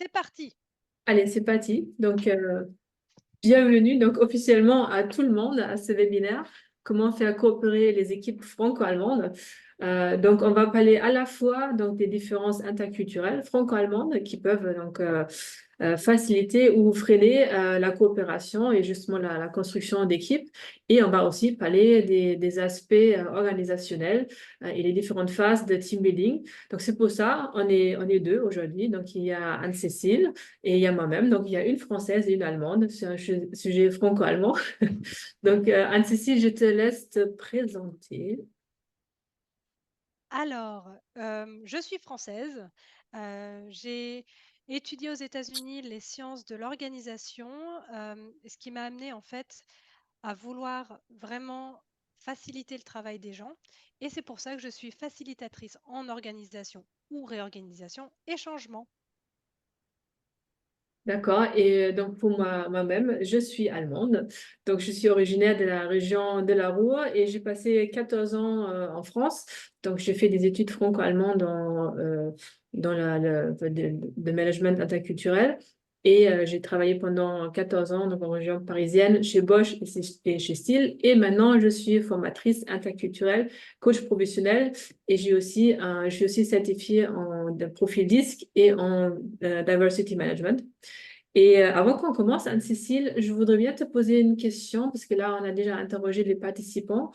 c'est parti. Allez, c'est parti. Donc, bienvenue donc officiellement à tout le monde à ce webinaire. Comment faire coopérer les équipes franco-allemandes. Donc, on va parler à la fois donc, des différences interculturelles franco-allemandes qui peuvent donc faciliter ou freiner la coopération et justement la construction d'équipes. Et on va aussi parler des aspects organisationnels et les différentes phases de team building. Donc, c'est pour ça on est deux aujourd'hui. Donc, il y a Anne-Cécile et il y a moi-même. Donc, il y a une Française et une Allemande. C'est un sujet franco-allemand. Donc, Anne-Cécile, je te laisse te présenter. Alors, je suis française. J'ai étudié aux États-Unis les sciences de l'organisation, ce qui m'a amené en fait à vouloir vraiment faciliter le travail des gens. Et c'est pour ça que je suis facilitatrice en organisation ou réorganisation et changement. D'accord. Et donc, pour moi-même, je suis allemande. Donc, je suis originaire de la région de la Ruhr et j'ai passé 14 ans en France. Donc, j'ai fait des études franco-allemandes dans le management interculturel. Et j'ai travaillé pendant 14 ans donc, en région parisienne chez Bosch et chez Stihl. Et maintenant, je suis formatrice interculturelle, coach professionnel. Et je suis aussi certifiée en de profil DISC et en diversity management. Et avant qu'on commence, Anne-Cécile, je voudrais bien te poser une question, parce que là, on a déjà interrogé les participants,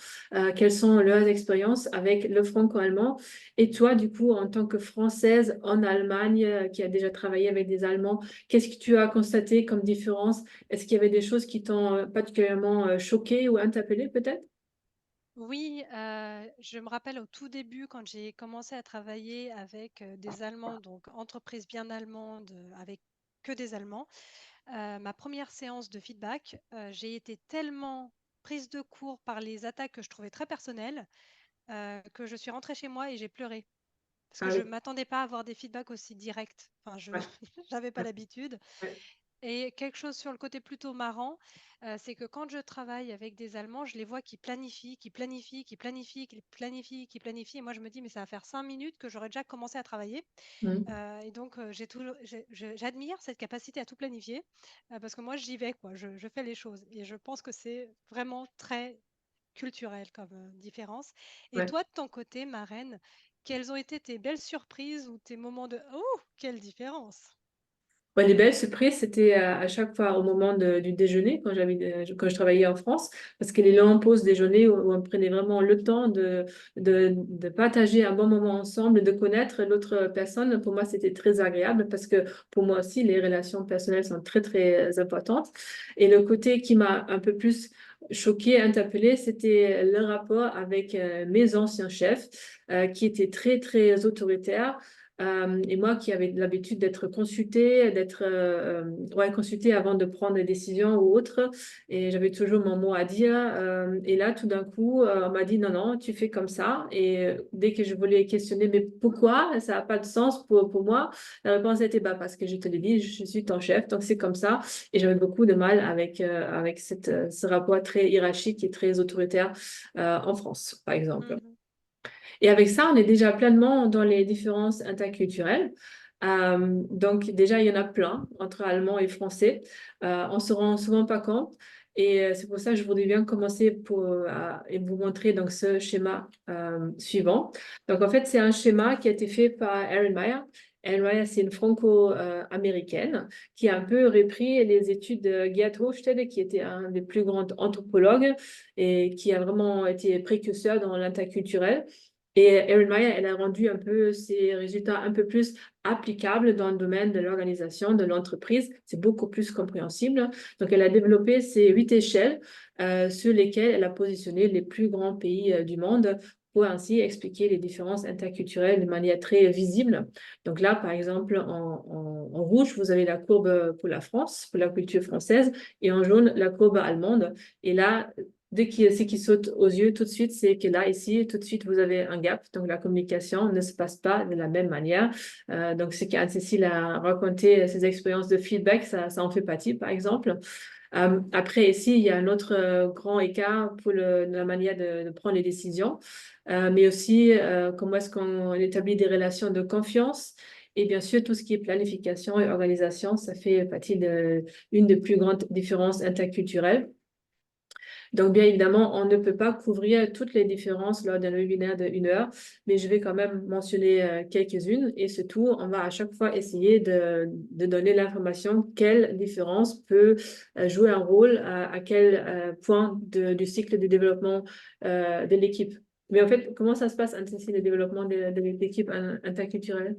quelles sont leurs expériences avec le franco-allemand. Et toi, du coup, en tant que Française en Allemagne, qui a déjà travaillé avec des Allemands, qu'est-ce que tu as constaté comme différence? Est-ce qu'il y avait des choses qui t'ont particulièrement choquée ou interpellée, peut-être? Oui, je me rappelle au tout début quand j'ai commencé à travailler avec des Allemands, donc entreprise bien allemande avec que des Allemands. Ma première séance de feedback, j'ai été tellement prise de court par les attaques que je trouvais très personnelles que je suis rentrée chez moi et j'ai pleuré parce que Ah je oui, ne m'attendais pas à avoir des feedbacks aussi directs. Enfin, je ouais, n'avais pas ouais, l'habitude. ouais. Et quelque chose sur le côté plutôt marrant, c'est que quand je travaille avec des Allemands, je les vois qui planifient, qui planifient, qui planifient, qui planifient, qui planifient. Et moi, je me dis, mais ça va faire 5 minutes que j'aurais déjà commencé à travailler. Mhm. Et donc, j'admire cette capacité à tout planifier parce que moi, j'y vais, quoi. Je fais les choses. Et je pense que c'est vraiment très culturel comme différence. Et Ouais. toi, de ton côté, Marraine, quelles ont été tes belles surprises ou tes moments de «Oh, quelle différence!» Ouais, les belles surprises, c'était à chaque fois au moment du déjeuner, quand je travaillais en France, parce que les longues pauses déjeuner où on prenait vraiment le temps de partager un bon moment ensemble, de connaître l'autre personne, pour moi, c'était très agréable parce que pour moi aussi, les relations personnelles sont très, très importantes. Et le côté qui m'a un peu plus choquée, interpellée, c'était le rapport avec mes anciens chefs qui étaient très, très autoritaires. Et moi qui avais l'habitude d'être consultée, ouais, consultée avant de prendre des décisions ou autres, et j'avais toujours mon mot à dire. Et là, tout d'un coup, on m'a dit non, non, tu fais comme ça. Et dès que je voulais questionner, mais pourquoi? Ça n'a pas de sens pour moi. La réponse était bah, parce que je te l'ai dit, je suis ton chef, donc c'est comme ça. Et j'avais beaucoup de mal avec ce rapport très hiérarchique et très autoritaire en France, par exemple. Mhm. Et avec ça, on est déjà pleinement dans les différences interculturelles. Donc déjà, il y en a plein entre allemand et français. On se rend souvent pas compte. Et c'est pour ça que je voudrais bien commencer et vous montrer donc, ce schéma suivant. Donc en fait, c'est un schéma qui a été fait par Erin Meyer. Erin Meyer, c'est une franco-américaine qui a un peu repris les études de Geert Hofstede, qui était un des plus grands anthropologues et qui a vraiment été précurseur dans l'interculturel. Et Erin Meyer, elle a rendu un peu ses résultats un peu plus applicables dans le domaine de l'organisation, de l'entreprise. C'est beaucoup plus compréhensible. Donc, elle a développé ces 8 échelles sur lesquelles elle a positionné les plus grands pays du monde pour ainsi expliquer les différences interculturelles de manière très visible. Donc là, par exemple, en rouge, vous avez la courbe pour la France, pour la culture française, et en jaune, la courbe allemande. Et là, ce qui saute aux yeux tout de suite, c'est que là, ici, tout de suite, vous avez un gap. Donc, la communication ne se passe pas de la même manière. Donc, ce qu'Anne-Cécile a raconté, ses expériences de feedback, ça en fait partie, par exemple. Après, ici, il y a un autre grand écart pour la manière de prendre les décisions, mais aussi comment est-ce qu'on établit des relations de confiance Et bien sûr, tout ce qui est planification et organisation, ça fait partie de une des plus grandes différences interculturelles. Donc, bien évidemment, on ne peut pas couvrir toutes les différences lors d'un webinaire de 1 heure, mais je vais quand même mentionner quelques-unes et surtout, on va à chaque fois essayer de donner l'information quelle différence peut jouer un rôle à quel point du cycle de développement de l'équipe. Mais en fait, comment ça se passe, ainsi, le développement de l'équipe interculturelle?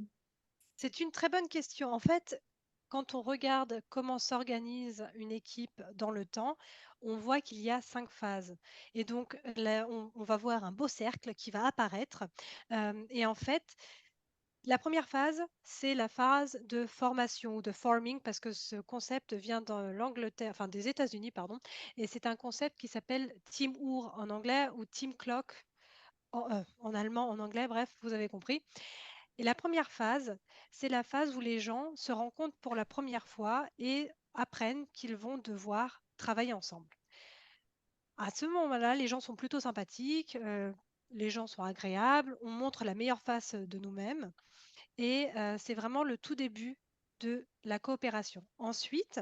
C'est une très bonne question. En fait, quand on regarde comment s'organise une équipe dans le temps, on voit qu'il y a 5 phases. Et donc, là, on va voir un beau cercle qui va apparaître. Et en fait, la première phase, c'est la phase de formation ou de forming, parce que ce concept vient de l'Angleterre, enfin des États-Unis, pardon. Et c'est un concept qui s'appelle Team Uhr en anglais ou Team Clock en allemand, en anglais, bref, vous avez compris. Et la première phase, c'est la phase où les gens se rencontrent pour la première fois et apprennent qu'ils vont devoir travailler ensemble. À ce moment-là, les gens sont plutôt sympathiques, les gens sont agréables, on montre la meilleure face de nous-mêmes et c'est vraiment le tout début de la coopération. Ensuite,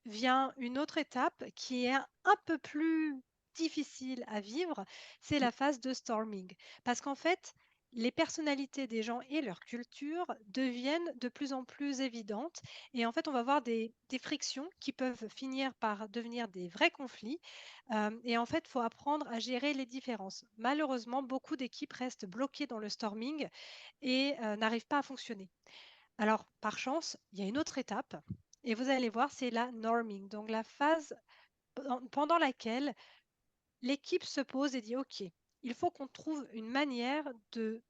vient une autre étape qui est un peu plus difficile à vivre, c'est la phase de storming. Parce qu'en fait, les personnalités des gens et leur culture deviennent de plus en plus évidentes. Et en fait, on va avoir des frictions qui peuvent finir par devenir des vrais conflits. Et en fait, il faut apprendre à gérer les différences. Malheureusement, beaucoup d'équipes restent bloquées dans le storming et n'arrivent pas à fonctionner. Alors, par chance, il y a une autre étape et vous allez voir, c'est la norming, donc la phase pendant laquelle l'équipe se pose et dit, OK, il faut qu'on trouve une manière de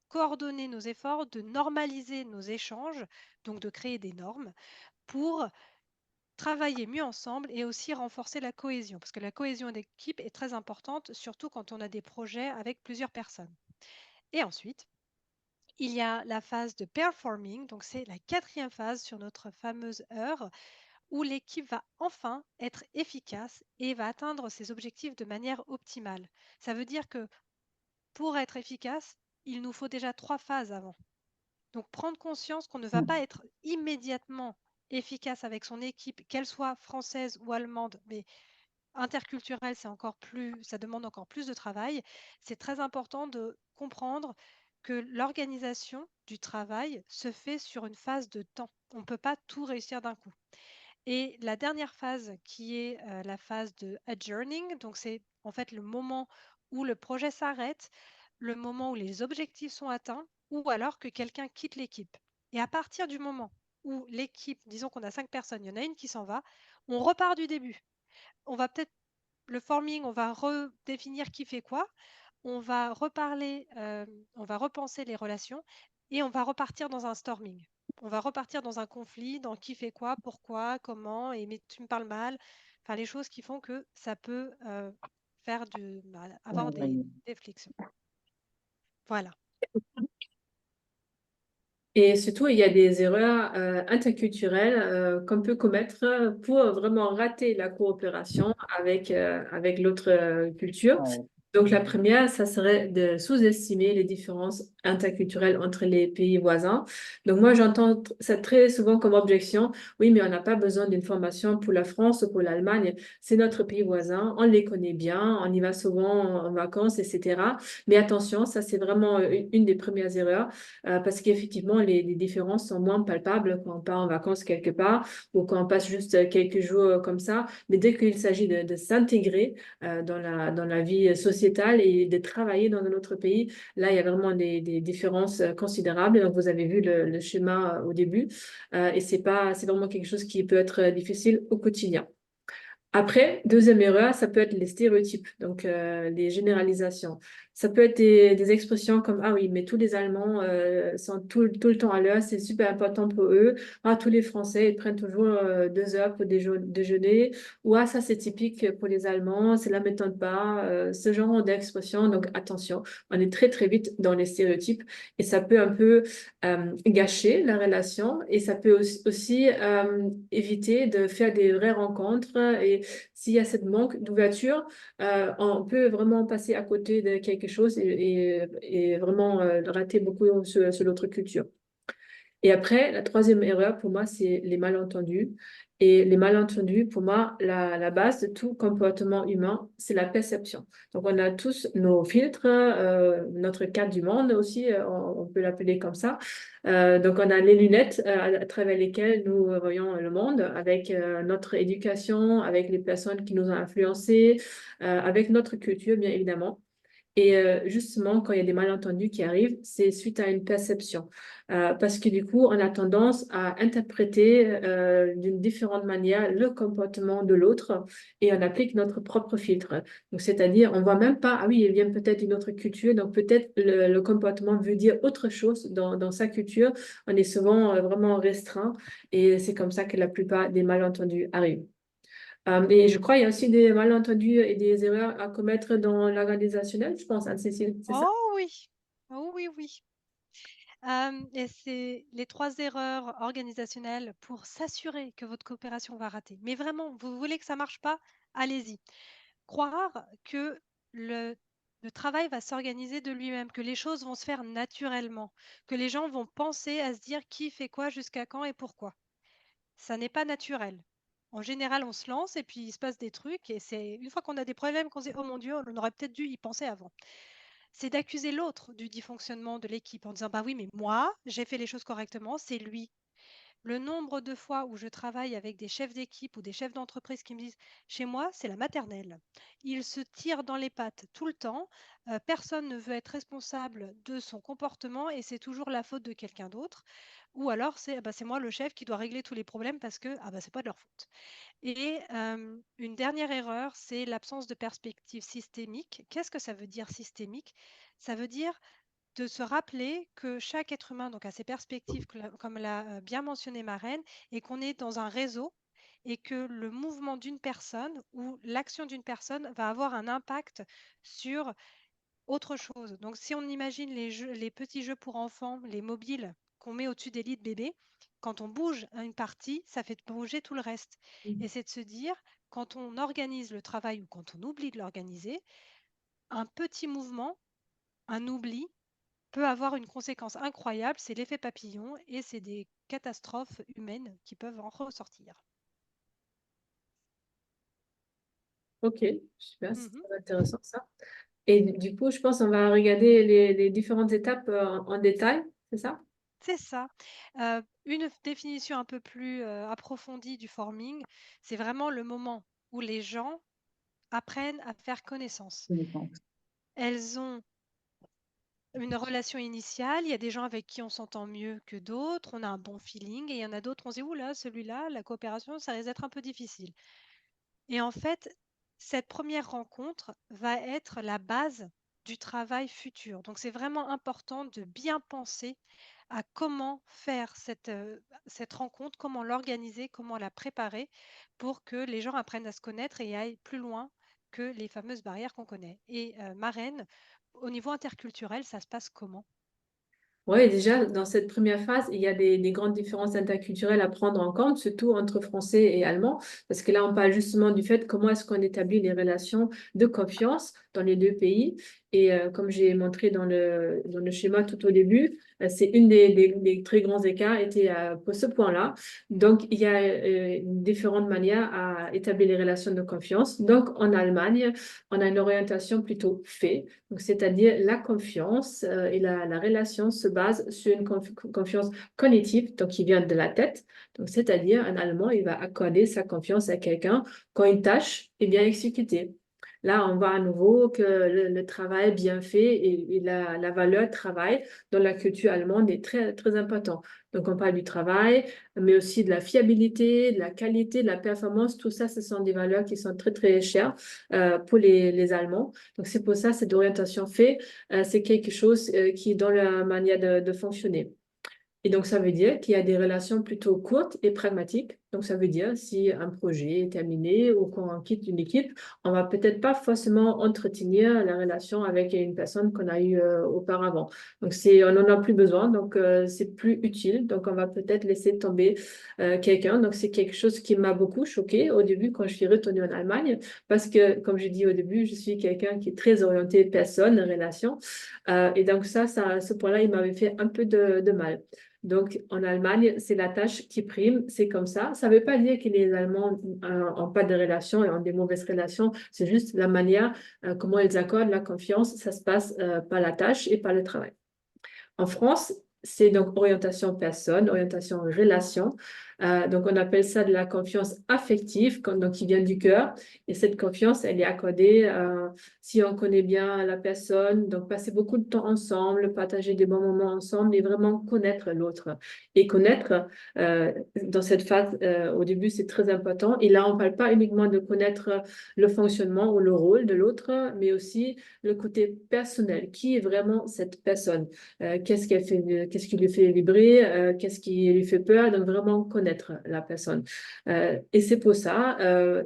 coordonner nos efforts, de normaliser nos échanges, donc de créer des normes pour travailler mieux ensemble et aussi renforcer la cohésion, parce que la cohésion d'équipe est très importante, surtout quand on a des projets avec plusieurs personnes. Et ensuite, il y a la phase de performing, donc c'est la quatrième phase sur notre fameuse heure, où l'équipe va enfin être efficace et va atteindre ses objectifs de manière optimale. Ça veut dire que pour être efficace, il nous faut déjà 3 phases avant. Donc prendre conscience qu'on ne va pas être immédiatement efficace avec son équipe, qu'elle soit française ou allemande, mais interculturelle, c'est encore plus, ça demande encore plus de travail. C'est très important de comprendre que l'organisation du travail se fait sur une phase de temps. On ne peut pas tout réussir d'un coup. Et la dernière phase qui est la phase de adjourning, donc c'est en fait le moment où le projet s'arrête, le moment où les objectifs sont atteints ou alors que quelqu'un quitte l'équipe. Et à partir du moment où l'équipe, disons qu'on a 5 personnes, il y en a une qui s'en va, on repart du début. On va peut-être le forming, on va redéfinir qui fait quoi, on va reparler, on va repenser les relations et on va repartir dans un storming. On va repartir dans un conflit, dans qui fait quoi, pourquoi, comment, et mais tu me parles mal. Enfin, les choses qui font que ça peut faire avoir des frictions. Voilà. Et surtout, il y a des erreurs interculturelles qu'on peut commettre pour vraiment rater la coopération avec l'autre culture. Donc, la première, ça serait de sous-estimer les différences interculturelles entre les pays voisins. Donc, moi, j'entends ça très souvent comme objection. Oui, mais on n'a pas besoin d'une formation pour la France ou pour l'Allemagne. C'est notre pays voisin. On les connaît bien. On y va souvent en vacances, etc. Mais attention, ça, c'est vraiment une des premières erreurs parce qu'effectivement, les différences sont moins palpables quand on part en vacances quelque part ou quand on passe juste quelques jours comme ça. Mais dès qu'il s'agit de s'intégrer dans la vie sociétale et de travailler dans un autre pays, là, il y a vraiment des différences considérables. Donc, vous avez vu le schéma au début et c'est vraiment quelque chose qui peut être difficile au quotidien. Après, deuxième erreur, ça peut être les stéréotypes, donc les généralisations. Ça peut être des expressions comme «Ah oui, mais tous les Allemands sont tout le temps à l'heure, c'est super important pour eux. Ah, tous les Français, ils prennent toujours 2 heures pour déjeuner. Ou ah, ça, c'est typique pour les Allemands, cela ne m'étonne pas. Ce genre d'expression, donc attention, on est très, très vite dans les stéréotypes et ça peut un peu gâcher la relation et ça peut aussi éviter de faire des vraies rencontres et s'il y a cette manque d'ouverture, on peut vraiment passer à côté de quelque chose et vraiment rater beaucoup sur l'autre culture. Et après, la troisième erreur, pour moi, c'est les malentendus. Et les malentendus, pour moi, la base de tout comportement humain, c'est la perception. Donc, on a tous nos filtres, notre cadre du monde aussi, on peut l'appeler comme ça. Donc, on a les lunettes à travers lesquelles nous voyons le monde, avec notre éducation, avec les personnes qui nous ont influencés, avec notre culture, bien évidemment. Et justement, quand il y a des malentendus qui arrivent, c'est suite à une perception. Parce que du coup, on a tendance à interpréter d'une différente manière le comportement de l'autre et on applique notre propre filtre. Donc, c'est-à-dire, on voit même pas, ah oui, il vient peut-être d'une autre culture, donc peut-être le comportement veut dire autre chose dans sa culture. On est souvent vraiment restreint et c'est comme ça que la plupart des malentendus arrivent. Et je crois qu'il y a aussi des malentendus et des erreurs à commettre dans l'organisationnel, je pense, Anne-Cécile, c'est ça? Oh oui, oh oui, oui. Et c'est les 3 erreurs organisationnelles pour s'assurer que votre coopération va rater. Mais vraiment, vous voulez que ça marche pas? Allez-y. Croire que le le travail va s'organiser de lui-même, que les choses vont se faire naturellement, que les gens vont penser à se dire qui fait quoi, jusqu'à quand et pourquoi. Ça n'est pas naturel. En général, on se lance et puis il se passe des trucs et c'est une fois qu'on a des problèmes qu'on se dit: «Oh mon Dieu, on aurait peut-être dû y penser avant». C'est d'accuser l'autre du dysfonctionnement de l'équipe en disant: «Bah oui, mais moi, j'ai fait les choses correctement, c'est lui». Le nombre de fois où je travaille avec des chefs d'équipe ou des chefs d'entreprise qui me disent: «Chez moi, c'est la maternelle. Ils se tirent dans les pattes tout le temps, personne ne veut être responsable de son comportement et c'est toujours la faute de quelqu'un d'autre» ou alors c'est: «Ah bah, c'est moi le chef qui doit régler tous les problèmes parce que, ah bah, c'est pas de leur faute». Et une dernière erreur, c'est l'absence de perspective systémique. Qu'est-ce que ça veut dire systémique? Ça veut dire de se rappeler que chaque être humain donc a ses perspectives, comme l'a bien mentionné ma reine, et qu'on est dans un réseau et que le mouvement d'une personne ou l'action d'une personne va avoir un impact sur autre chose. Donc si on imagine les petits jeux pour enfants, les mobiles qu'on met au-dessus des lits de bébés, quand on bouge une partie, ça fait bouger tout le reste. Et c'est de se dire, quand on organise le travail ou quand on oublie de l'organiser, un petit mouvement, un oubli, peut avoir une conséquence incroyable, c'est l'effet papillon et c'est des catastrophes humaines qui peuvent en ressortir. Ok, super, c'est Mhm. très intéressant ça. Et du coup, je pense qu'on va regarder les différentes étapes en détail, c'est ça? C'est ça. Une définition un peu plus approfondie du forming, c'est vraiment le moment où les gens apprennent à faire connaissance. Elles ont une relation initiale, il y a des gens avec qui on s'entend mieux que d'autres, on a un bon feeling, et il y en a d'autres, on se dit, oula, celui-là, la coopération, ça risque d'être un peu difficile. Et en fait, cette première rencontre va être la base du travail futur. Donc, c'est vraiment important de bien penser à comment faire cette rencontre, comment l'organiser, comment la préparer pour que les gens apprennent à se connaître et aillent plus loin que les fameuses barrières qu'on connaît. Et Marraine, au niveau interculturel, ça se passe comment? Oui, déjà, dans cette première phase, il y a des grandes différences interculturelles à prendre en compte, surtout entre français et allemand, parce que là, on parle justement du fait comment est-ce qu'on établit les relations de confiance dans les deux pays. Et comme j'ai montré dans le schéma tout au début, c'est une des très grands écarts était pour ce point-là. Donc, il y a différentes manières à établir les relations de confiance. Donc, en Allemagne, on a une orientation plutôt fait. Donc, c'est-à-dire la confiance et la relation se base sur une confiance cognitive, donc qui vient de la tête. Donc, c'est-à-dire un Allemand, il va accorder sa confiance à quelqu'un quand une tâche est bien exécutée. Là, on voit à nouveau que le travail bien fait et la valeur travail dans la culture allemande est très, très important. Donc, on parle du travail, mais aussi de la fiabilité, de la qualité, de la performance. Tout ça, ce sont des valeurs qui sont très, très chères pour les Allemands. Donc, c'est pour ça, cette orientation fait, c'est quelque chose qui est dans la manière de fonctionner. Et donc, ça veut dire qu'il y a des relations plutôt courtes et pragmatiques. Donc, ça veut dire si un projet est terminé ou qu'on quitte une équipe, on va peut-être pas forcément entretenir la relation avec une personne qu'on a eue auparavant. Donc, on n'en a plus besoin, donc c'est plus utile. Donc, on va peut-être laisser tomber quelqu'un. Donc, c'est quelque chose qui m'a beaucoup choquée au début quand je suis retournée en Allemagne, parce que, comme je dis au début, je suis quelqu'un qui est très orienté personne, relation. Et donc, ce point-là, il m'avait fait un peu de mal. Donc, en Allemagne, c'est la tâche qui prime, c'est comme ça. Ça ne veut pas dire que les Allemands n'ont pas de relations et ont des mauvaises relations, c'est juste la manière comment ils accordent la confiance, ça se passe par la tâche et par le travail. En France, c'est donc orientation personne, orientation relation. Donc, on appelle ça de la confiance affective, donc qui vient du cœur. Et cette confiance, elle est accordée si on connaît bien la personne, donc passer beaucoup de temps ensemble, partager des bons moments ensemble et vraiment connaître l'autre. Et connaître, dans cette phase, au début, c'est très important. Et là, on ne parle pas uniquement de connaître le fonctionnement ou le rôle de l'autre, mais aussi le côté personnel. Qui est vraiment cette personne? Qu'est-ce qu'elle fait, qu'est-ce qui lui fait vibrer, qu'est-ce qui lui fait peur, donc vraiment connaître la personne. Et c'est pour ça,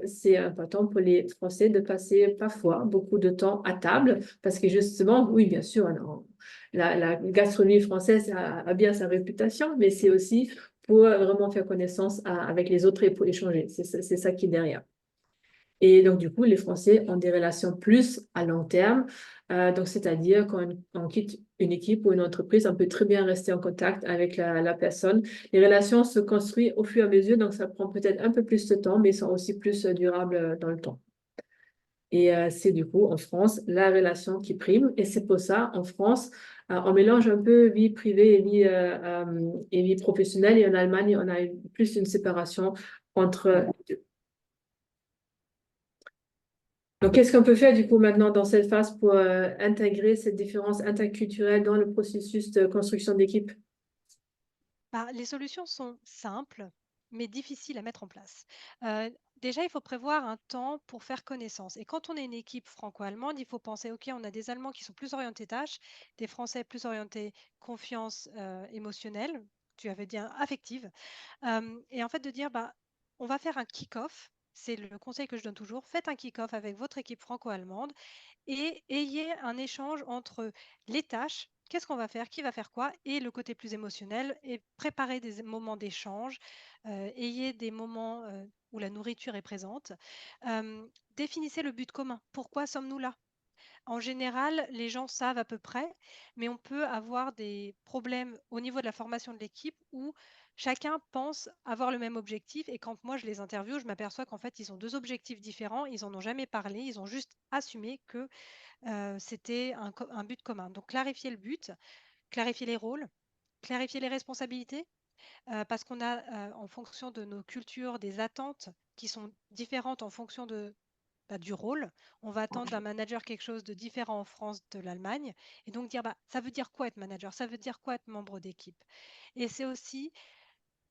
c'est important pour les Français de passer parfois beaucoup de temps à table, parce que justement, oui, bien sûr, non, la gastronomie française a bien sa réputation, mais c'est aussi pour vraiment faire connaissance avec les autres et pour échanger. C'est ça qui est derrière. Et donc, du coup, les Français ont des relations plus à long terme. Donc, c'est-à-dire quand on quitte une équipe ou une entreprise, on peut très bien rester en contact avec la personne. Les relations se construisent au fur et à mesure, donc ça prend peut-être un peu plus de temps, mais sont aussi plus durables dans le temps. Et c'est du coup, en France, la relation qui prime. Et c'est pour ça, en France, on mélange un peu vie privée et vie professionnelle. Et en Allemagne, on a plus une séparation entre les deux. Donc, qu'est-ce qu'on peut faire du coup maintenant dans cette phase pour intégrer cette différence interculturelle dans le processus de construction d'équipe? Bah, les solutions sont simples, mais difficiles à mettre en place. Déjà, il faut prévoir un temps pour faire connaissance. Et quand on est une équipe franco-allemande, il faut penser, OK, on a des Allemands qui sont plus orientés tâches, des Français plus orientés confiance émotionnelle, tu avais dit affective. Et en fait, de dire, bah, on va faire un kick-off. C'est le conseil que je donne toujours. Faites un kick-off avec votre équipe franco-allemande et ayez un échange entre les tâches, qu'est-ce qu'on va faire, qui va faire quoi, et le côté plus émotionnel, et préparez des moments d'échange, ayez des moments où la nourriture est présente. Définissez le but commun. Pourquoi sommes-nous là? En général, les gens savent à peu près, mais on peut avoir des problèmes au niveau de la formation de l'équipe où chacun pense avoir le même objectif. Et quand moi je les interviewe, je m'aperçois qu'en fait, ils ont deux objectifs différents. Ils n'en ont jamais parlé. Ils ont juste assumé que c'était un but commun. Donc, clarifier le but, clarifier les rôles, clarifier les responsabilités, parce qu'on a, en fonction de nos cultures, des attentes qui sont différentes en fonction du rôle. On va attendre d'un manager quelque chose de différent en France de l'Allemagne. Et donc dire, bah, ça veut dire quoi être manager? Ça veut dire quoi être membre d'équipe? Et c'est aussi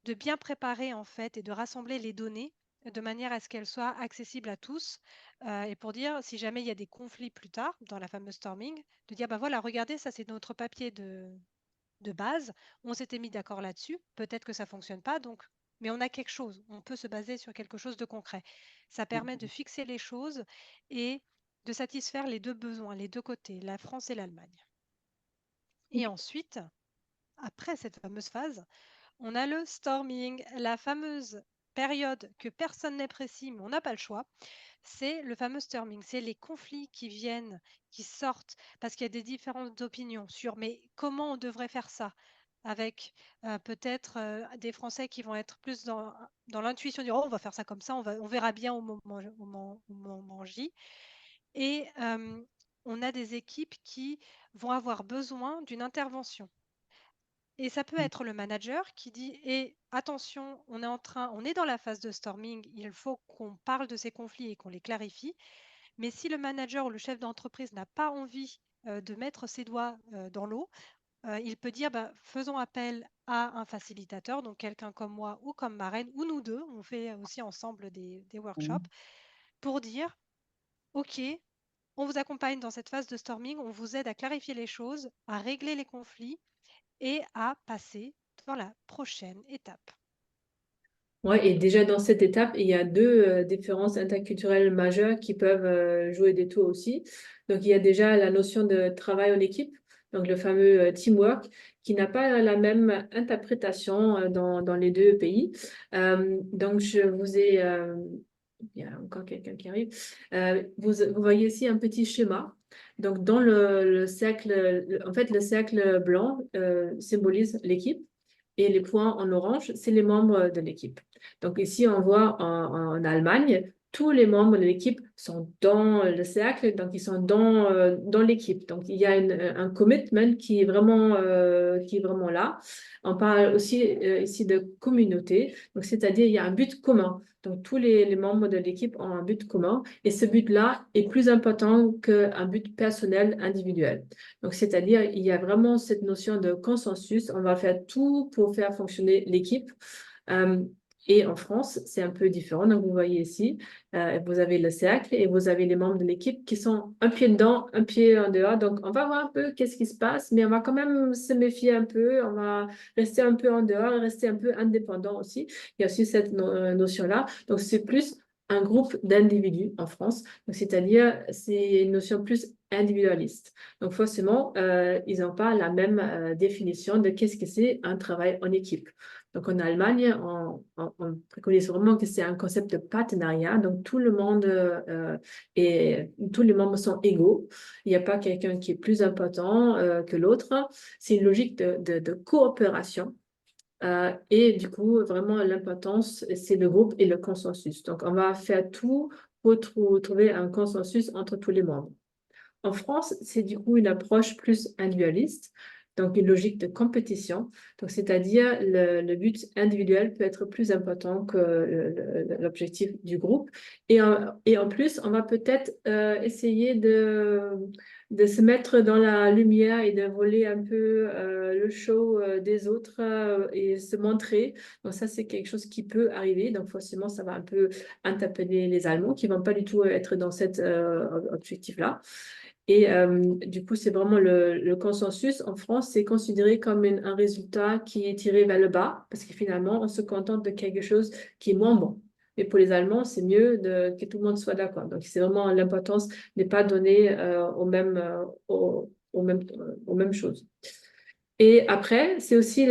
de bien préparer en fait et de rassembler les données de manière à ce qu'elles soient accessibles à tous. Et pour dire, si jamais il y a des conflits plus tard, dans la fameuse storming, de dire, bah voilà, regardez, ça c'est notre papier de base, on s'était mis d'accord là-dessus, peut-être que ça ne fonctionne pas, donc, mais on a quelque chose, on peut se baser sur quelque chose de concret. Ça permet de fixer les choses et de satisfaire les deux besoins, les deux côtés, la France et l'Allemagne. Et ensuite, après cette fameuse phase, on a le storming, la fameuse période que personne n'est précis, mais on n'a pas le choix. C'est le fameux storming, c'est les conflits qui viennent, qui sortent, parce qu'il y a des différences d'opinion sur mais comment on devrait faire ça avec peut-être des Français qui vont être plus dans l'intuition, dire oh, on va faire ça comme ça, on verra bien au moment J. Et on a des équipes qui vont avoir besoin d'une intervention. Et ça peut être le manager qui dit et attention, on est dans la phase de storming, il faut qu'on parle de ces conflits et qu'on les clarifie. Mais si le manager ou le chef d'entreprise n'a pas envie de mettre ses doigts dans l'eau, il peut dire bah, faisons appel à un facilitateur, donc quelqu'un comme moi ou comme marraine, ou nous deux, on fait aussi ensemble des workshops, pour dire OK, on vous accompagne dans cette phase de storming, on vous aide à clarifier les choses, à régler les conflits et à passer dans la prochaine étape. Ouais, et déjà dans cette étape, il y a deux différences interculturelles majeures qui peuvent jouer des tours aussi. Donc, il y a déjà la notion de travail en équipe, donc le fameux teamwork, qui n'a pas la même interprétation dans les deux pays. Donc, je vous ai... il y a encore quelqu'un qui arrive. Vous voyez ici un petit schéma. Donc, dans le cercle, en fait, le cercle blanc symbolise l'équipe. et les points en orange, c'est les membres de l'équipe. Donc ici, on voit en Allemagne, tous les membres de l'équipe sont dans le cercle, donc ils sont dans l'équipe. Donc il y a un commitment qui est vraiment là. On parle aussi ici de communauté, donc c'est-à-dire il y a un but commun. Donc tous les membres de l'équipe ont un but commun et ce but-là est plus important qu'un but personnel individuel. Donc, c'est-à-dire, il y a vraiment cette notion de consensus. On va faire tout pour faire fonctionner l'équipe. Euh, et en France, c'est un peu différent. Donc, vous voyez ici, vous avez le cercle et vous avez les membres de l'équipe qui sont un pied dedans, un pied en dehors. Donc, on va voir un peu qu'est-ce qui se passe, mais on va quand même se méfier un peu. On va rester un peu en dehors et rester un peu indépendant aussi. Il y a aussi cette notion-là. Donc, c'est plus un groupe d'individus en France. Donc, c'est-à-dire, c'est une notion plus individualiste. Donc, forcément, ils n'ont pas la même définition de qu'est-ce que c'est un travail en équipe. Donc, en Allemagne, on préconise vraiment que c'est un concept de partenariat. Donc, tout le monde et tous les membres sont égaux. Il n'y a pas quelqu'un qui est plus important que l'autre. C'est une logique de coopération. Et du coup, vraiment, l'importance, c'est le groupe et le consensus. Donc, on va faire tout pour trouver un consensus entre tous les membres. En France, c'est du coup une approche plus individualiste, donc une logique de compétition. Donc, c'est-à-dire le but individuel peut être plus important que l'objectif du groupe. Et en plus, on va peut-être essayer de se mettre dans la lumière et de voler un peu le show des autres et se montrer. Donc, ça, c'est quelque chose qui peut arriver. Donc, forcément, ça va un peu interpeller les Allemands qui ne vont pas du tout être dans cet objectif-là. Et du coup, c'est vraiment le consensus en France, c'est considéré comme un résultat qui est tiré vers le bas, parce que finalement, on se contente de quelque chose qui est moins bon. Mais pour les Allemands, c'est mieux que tout le monde soit d'accord. Donc, c'est vraiment l'importance n'est pas donnée aux mêmes choses. Et après, c'est aussi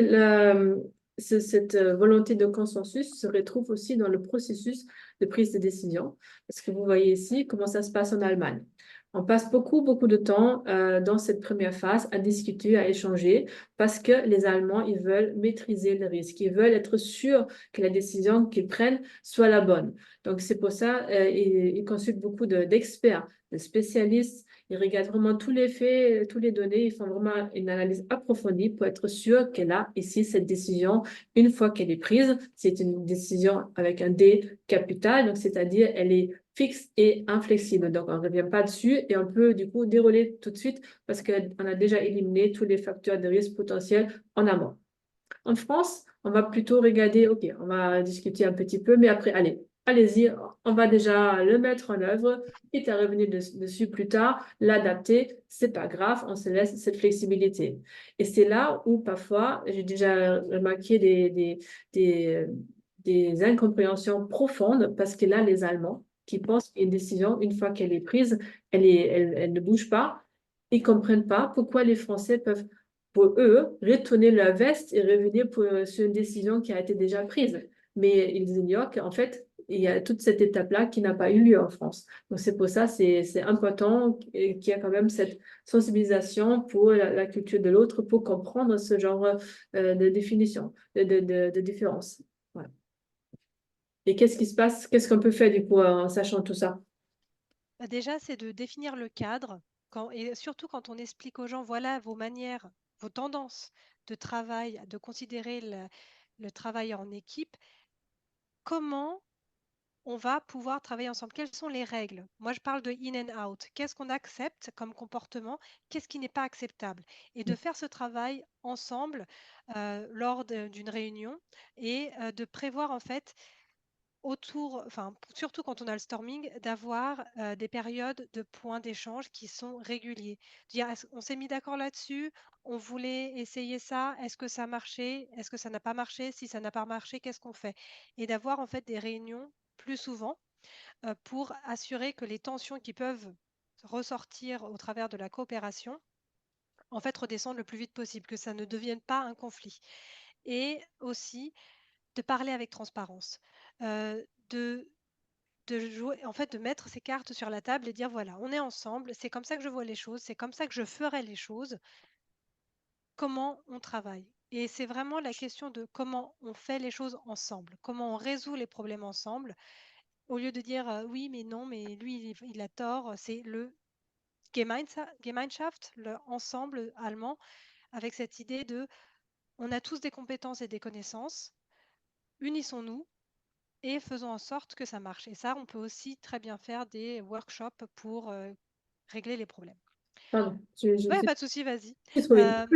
cette volonté de consensus se retrouve aussi dans le processus de prise de décision. Parce que vous voyez ici comment ça se passe en Allemagne. On passe beaucoup de temps dans cette première phase à discuter, à échanger, parce que les Allemands, ils veulent maîtriser le risque. Ils veulent être sûrs que la décision qu'ils prennent soit la bonne. Donc, c'est pour ça ils consultent beaucoup d'experts, de spécialistes. Ils regardent vraiment tous les faits, toutes les données. Ils font vraiment une analyse approfondie pour être sûr qu'elle a ici cette décision. Une fois qu'elle est prise, c'est une décision avec un D capital, donc c'est-à-dire elle est fixe et inflexible. Donc, on ne revient pas dessus et on peut du coup dérouler tout de suite parce qu'on a déjà éliminé tous les facteurs de risque potentiels en amont. En France, on va plutôt regarder, OK, on va discuter un petit peu, mais après, allez-y, on va déjà le mettre en œuvre, quitte à revenir dessus plus tard, l'adapter, c'est pas grave, on se laisse cette flexibilité. Et c'est là où parfois, j'ai déjà remarqué des incompréhensions profondes parce que là, les Allemands qui pensent qu'une décision, une fois qu'elle est prise, elle ne bouge pas, ils comprennent pas pourquoi les Français peuvent pour eux, retourner la veste et revenir sur une décision qui a été déjà prise. Mais ils ignorent qu'en fait, il y a toute cette étape-là qui n'a pas eu lieu en France. Donc, c'est pour ça, c'est important qu'il y ait quand même cette sensibilisation pour la culture de l'autre, pour comprendre ce genre de définition, de différence. Voilà. Et qu'est-ce qui se passe? Qu'est-ce qu'on peut faire du coup en sachant tout ça? Bah, déjà, c'est de définir le cadre et surtout quand on explique aux gens, voilà vos manières, vos tendances de travail, de considérer le travail en équipe, comment on va pouvoir travailler ensemble. Quelles sont les règles? Moi, je parle de in and out. Qu'est-ce qu'on accepte comme comportement? Qu'est-ce qui n'est pas acceptable? Et de faire ce travail ensemble lors d'une réunion et de prévoir en fait autour, enfin, surtout quand on a le storming, d'avoir des périodes de points d'échange qui sont réguliers. Dire, on s'est mis d'accord là-dessus, on voulait essayer ça, est-ce que ça a marché, est-ce que ça n'a pas marché, si ça n'a pas marché, qu'est-ce qu'on fait? Et d'avoir en fait des réunions plus souvent pour assurer que les tensions qui peuvent ressortir au travers de la coopération, en fait, redescendent le plus vite possible, que ça ne devienne pas un conflit. Et aussi de parler avec transparence, euh, de jouer, en fait, de mettre ses cartes sur la table et dire voilà, on est ensemble, c'est comme ça que je vois les choses, c'est comme ça que je ferai les choses, comment on travaille. Et c'est vraiment la question de comment on fait les choses ensemble, comment on résout les problèmes ensemble, au lieu de dire oui, mais non, mais lui, il a tort. C'est le Gemeinschaft, le ensemble allemand, avec cette idée de on a tous des compétences et des connaissances, unissons-nous et faisons en sorte que ça marche. Et ça, on peut aussi très bien faire des workshops pour régler les problèmes. Pardon, je me Ouais, suis pas de souci, vas-y. trouvée. Euh,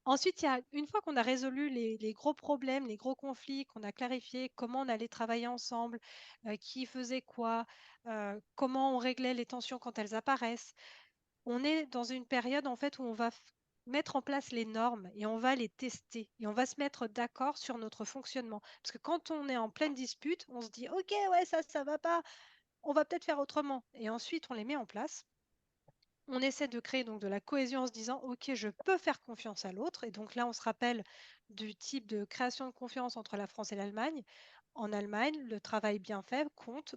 Ensuite, une fois qu'on a résolu les gros problèmes, les gros conflits, qu'on a clarifié comment on allait travailler ensemble, qui faisait quoi, comment on réglait les tensions quand elles apparaissent, on est dans une période en fait où on va mettre en place les normes et on va les tester et on va se mettre d'accord sur notre fonctionnement. Parce que quand on est en pleine dispute, on se dit OK, ouais, ça va pas, on va peut-être faire autrement. Et ensuite, on les met en place. On essaie de créer donc de la cohésion en se disant OK, je peux faire confiance à l'autre. Et donc là, on se rappelle du type de création de confiance entre la France et l'Allemagne. En Allemagne, le travail bien fait compte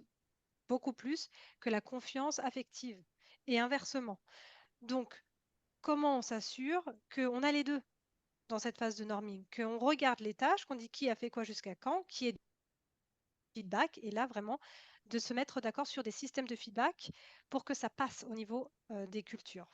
beaucoup plus que la confiance affective et inversement. Donc, comment on s'assure qu'on a les deux dans cette phase de norming, qu'on regarde les tâches, qu'on dit qui a fait quoi jusqu'à quand, qui est feedback, et là vraiment de se mettre d'accord sur des systèmes de feedback pour que ça passe au niveau des cultures.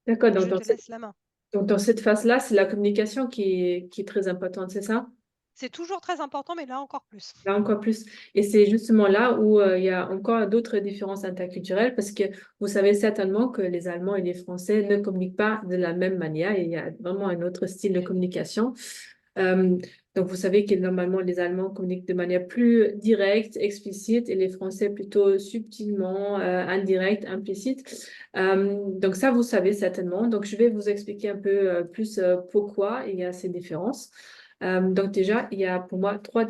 D'accord, Je te laisse la main. donc dans cette phase-là, c'est la communication qui est très importante, c'est ça? C'est toujours très important, mais là encore plus. Là encore plus. Et c'est justement là où il y a encore d'autres différences interculturelles parce que vous savez certainement que les Allemands et les Français ne communiquent pas de la même manière. Il y a vraiment un autre style de communication. Euh, donc, vous savez que normalement, les Allemands communiquent de manière plus directe, explicite, et les Français plutôt subtilement, indirect, implicite. Donc, ça, vous savez certainement. Donc, je vais vous expliquer un peu plus pourquoi il y a ces différences. Donc déjà, il y a pour moi trois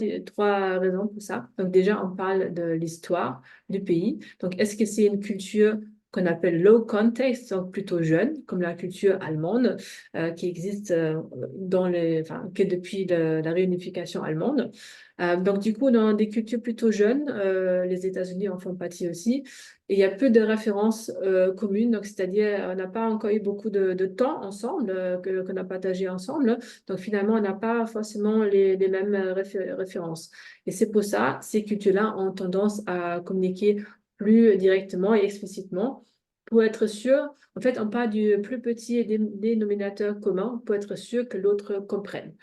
raisons pour ça. Donc déjà, on parle de l'histoire du pays. Donc est-ce que c'est une culture qu'on appelle low context, donc plutôt jeune, comme la culture allemande, qui existe enfin, que depuis la réunification allemande. Donc du coup, dans des cultures plutôt jeunes, les États-Unis en font partie aussi, et il y a peu de références communes, donc c'est-à-dire on n'a pas encore eu beaucoup de temps ensemble, qu'on a partagé ensemble. Donc, finalement, on n'a pas forcément les mêmes références. Et c'est pour ça, ces cultures-là ont tendance à communiquer plus directement et explicitement pour être sûr, en fait, on part du plus petit dénominateur commun pour être sûr que l'autre comprenne.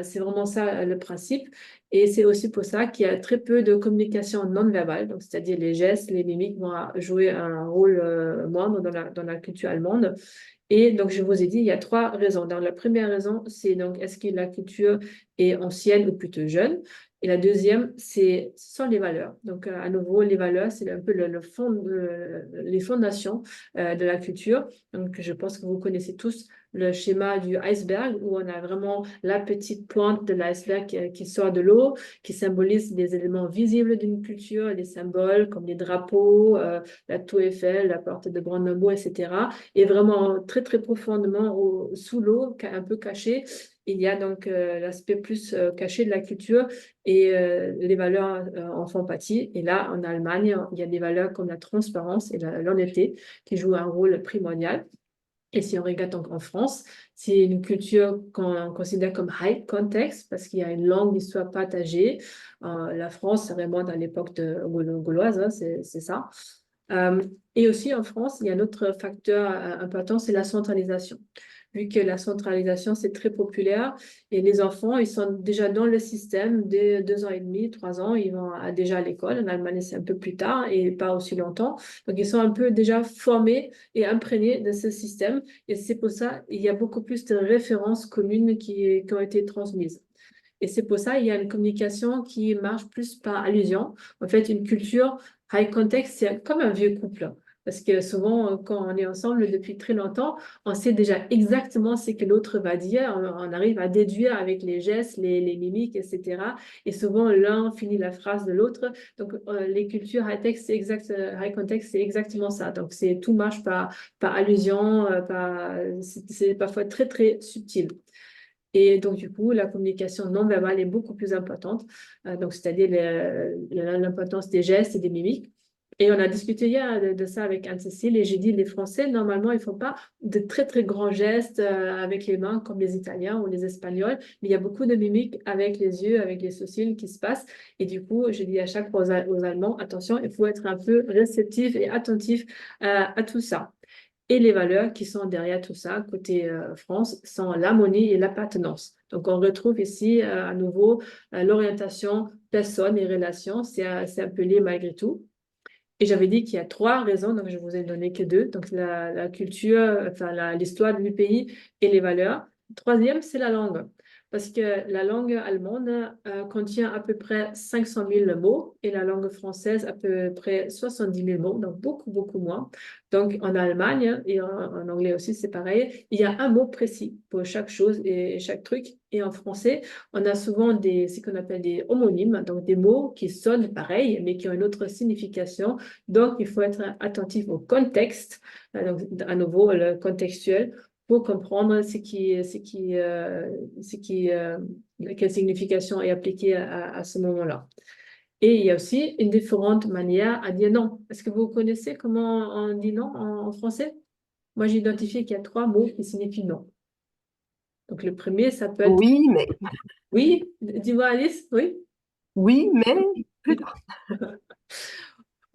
C'est vraiment ça le principe. Et c'est aussi pour ça qu'il y a très peu de communication non verbale, donc c'est-à-dire les gestes, les mimiques vont jouer un rôle moindre dans la culture allemande. Et donc, je vous ai dit, il y a trois raisons. Donc, la première raison, c'est donc, est-ce que la culture est ancienne ou plutôt jeune? Et la deuxième, ce sont les valeurs. Donc, à nouveau, les valeurs, c'est un peu le fond, les fondations de la culture. Donc, je pense que vous connaissez tous le schéma du iceberg où on a vraiment la petite pointe de l'iceberg qui sort de l'eau, qui symbolise les éléments visibles d'une culture, les symboles comme les drapeaux, la tour Eiffel, la porte de Brandebourg, etc. Et vraiment très, très profondément sous l'eau, un peu caché, il y a donc l'aspect plus caché de la culture et les valeurs en font partie. Et là, en Allemagne, il y a des valeurs comme la transparence et l'honnêteté qui jouent un rôle primordial. Et si on regarde donc en France, c'est une culture qu'on considère comme high context parce qu'il y a une longue histoire partagée. La France, c'est vraiment dans l'époque gauloise, hein, c'est ça. Euh, et aussi en France, il y a un autre facteur important, c'est la centralisation. Vu que la centralisation, c'est très populaire et les enfants, ils sont déjà dans le système dès 2 ans et demi, 3 ans, ils vont déjà à l'école. En Allemagne, c'est un peu plus tard et pas aussi longtemps. Donc, ils sont un peu déjà formés et imprégnés de ce système. Et c'est pour ça il y a beaucoup plus de références communes qui ont été transmises. Et c'est pour ça il y a une communication qui marche plus par allusion. En fait, une culture high context, c'est comme un vieux couple. Parce que souvent, quand on est ensemble depuis très longtemps, on sait déjà exactement ce que l'autre va dire. On arrive à déduire avec les gestes, les mimiques, etc. Et souvent, l'un finit la phrase de l'autre. Donc, les cultures high context, c'est exactement ça. Donc, tout marche par allusion, c'est parfois très, très subtil. Et donc, du coup, la communication non verbale est beaucoup plus importante. Donc, c'est-à-dire l'importance des gestes et des mimiques. Et on a discuté hier de ça avec Anne-Cécile et j'ai dit, les Français, normalement, ils font pas de très, très grands gestes avec les mains comme les Italiens ou les Espagnols, mais il y a beaucoup de mimiques avec les yeux, avec les sourcils qui se passent. Et du coup, je dis à chaque fois aux Allemands, attention, il faut être un peu réceptif et attentif à tout ça. Et les valeurs qui sont derrière tout ça, côté France, sont l'harmonie et l'appartenance. Donc, on retrouve ici à nouveau l'orientation personne et relation. C'est un peu lié malgré tout. Et j'avais dit qu'il y a trois raisons, donc je vous ai donné que deux. Donc, la culture, enfin, l'histoire du pays et les valeurs. Troisième, c'est la langue. Parce que la langue allemande contient à peu près 500 000 mots et la langue française à peu près 70 000 mots, donc beaucoup, beaucoup moins. Donc, en Allemagne et en anglais aussi, c'est pareil. Il y a un mot précis pour chaque chose et chaque truc. Et en français, on a souvent ce qu'on appelle des homonymes, donc des mots qui sonnent pareil, mais qui ont une autre signification. Donc, il faut être attentif au contexte, donc à nouveau le contextuel, pour comprendre quelle signification est appliquée à ce moment-là. Et il y a aussi une différente manière à dire non. Est-ce que vous connaissez comment on dit non en français? Moi, j'ai identifié qu'il y a trois mots qui signifient non. Donc, le premier, ça peut être Oui, mais oui, dis-moi Alice, oui. oui, mais plus Oui. tard.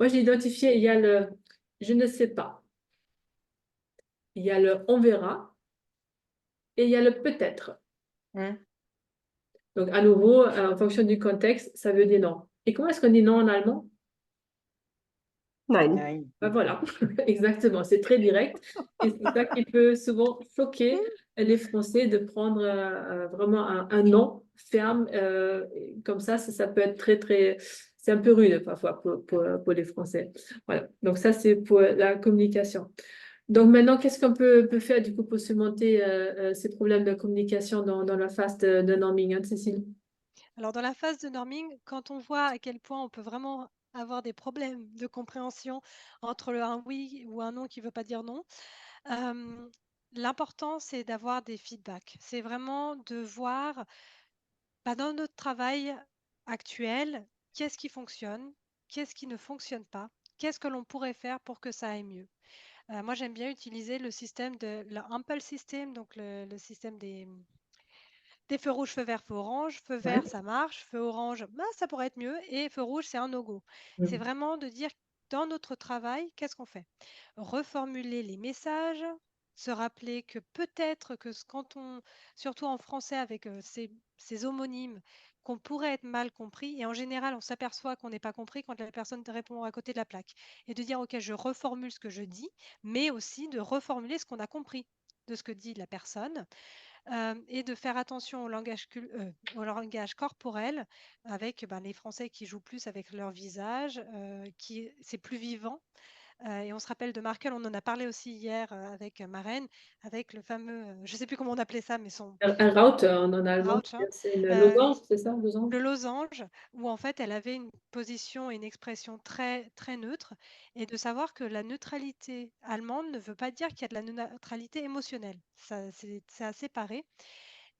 Moi, j'ai identifié, il y a le je ne sais pas, il y a le on verra et il y a le peut-être. Donc, à nouveau, en fonction du contexte, ça veut dire non. Et comment est-ce qu'on dit non en allemand? Nein. Nein. Ben voilà, exactement, c'est très direct. Et c'est ça qui peut souvent choquer les Français de prendre vraiment un non ferme. Comme ça peut être très, très. C'est un peu rude parfois pour les Français. Voilà, donc ça, c'est pour la communication. Donc maintenant, qu'est-ce qu'on peut faire du coup pour surmonter ces problèmes de communication dans la phase de norming, hein, Cécile? Alors, dans la phase de norming, quand on voit à quel point on peut vraiment avoir des problèmes de compréhension entre un oui ou un non qui ne veut pas dire non, euh, l'important, c'est d'avoir des feedbacks. C'est vraiment de voir dans notre travail actuel, qu'est-ce qui fonctionne, qu'est-ce qui ne fonctionne pas, qu'est-ce que l'on pourrait faire pour que ça aille mieux. Moi, j'aime bien utiliser le système le Ample System, donc le système des feux rouges, feu vert, feu orange. Feu Ouais. vert, ça marche. Feu orange, ça pourrait être mieux. Et feu rouge, c'est un no-go. C'est Mhm. vraiment de dire dans notre travail, qu'est-ce qu'on fait? Reformuler les messages, se rappeler que peut-être que quand on, surtout en français avec ces homonymes, qu'on pourrait être mal compris. Et en général, on s'aperçoit qu'on n'est pas compris quand la personne te répond à côté de la plaque. Et de dire, OK, je reformule ce que je dis, mais aussi de reformuler ce qu'on a compris de ce que dit la personne et de faire attention au langage corporel avec les Français qui jouent plus avec leur visage, c'est plus vivant. Et on se rappelle de Markel, on en a parlé aussi hier avec Marraine, avec le fameux, je ne sais plus comment on appelait ça, mais son Un route en allemand, Rauch, hein, c'est une euh, losange, c'est ça, losange? le losange, où en fait elle avait une position et une expression très, très neutre, et de savoir que la neutralité allemande ne veut pas dire qu'il y a de la neutralité émotionnelle. Ça, c'est à séparer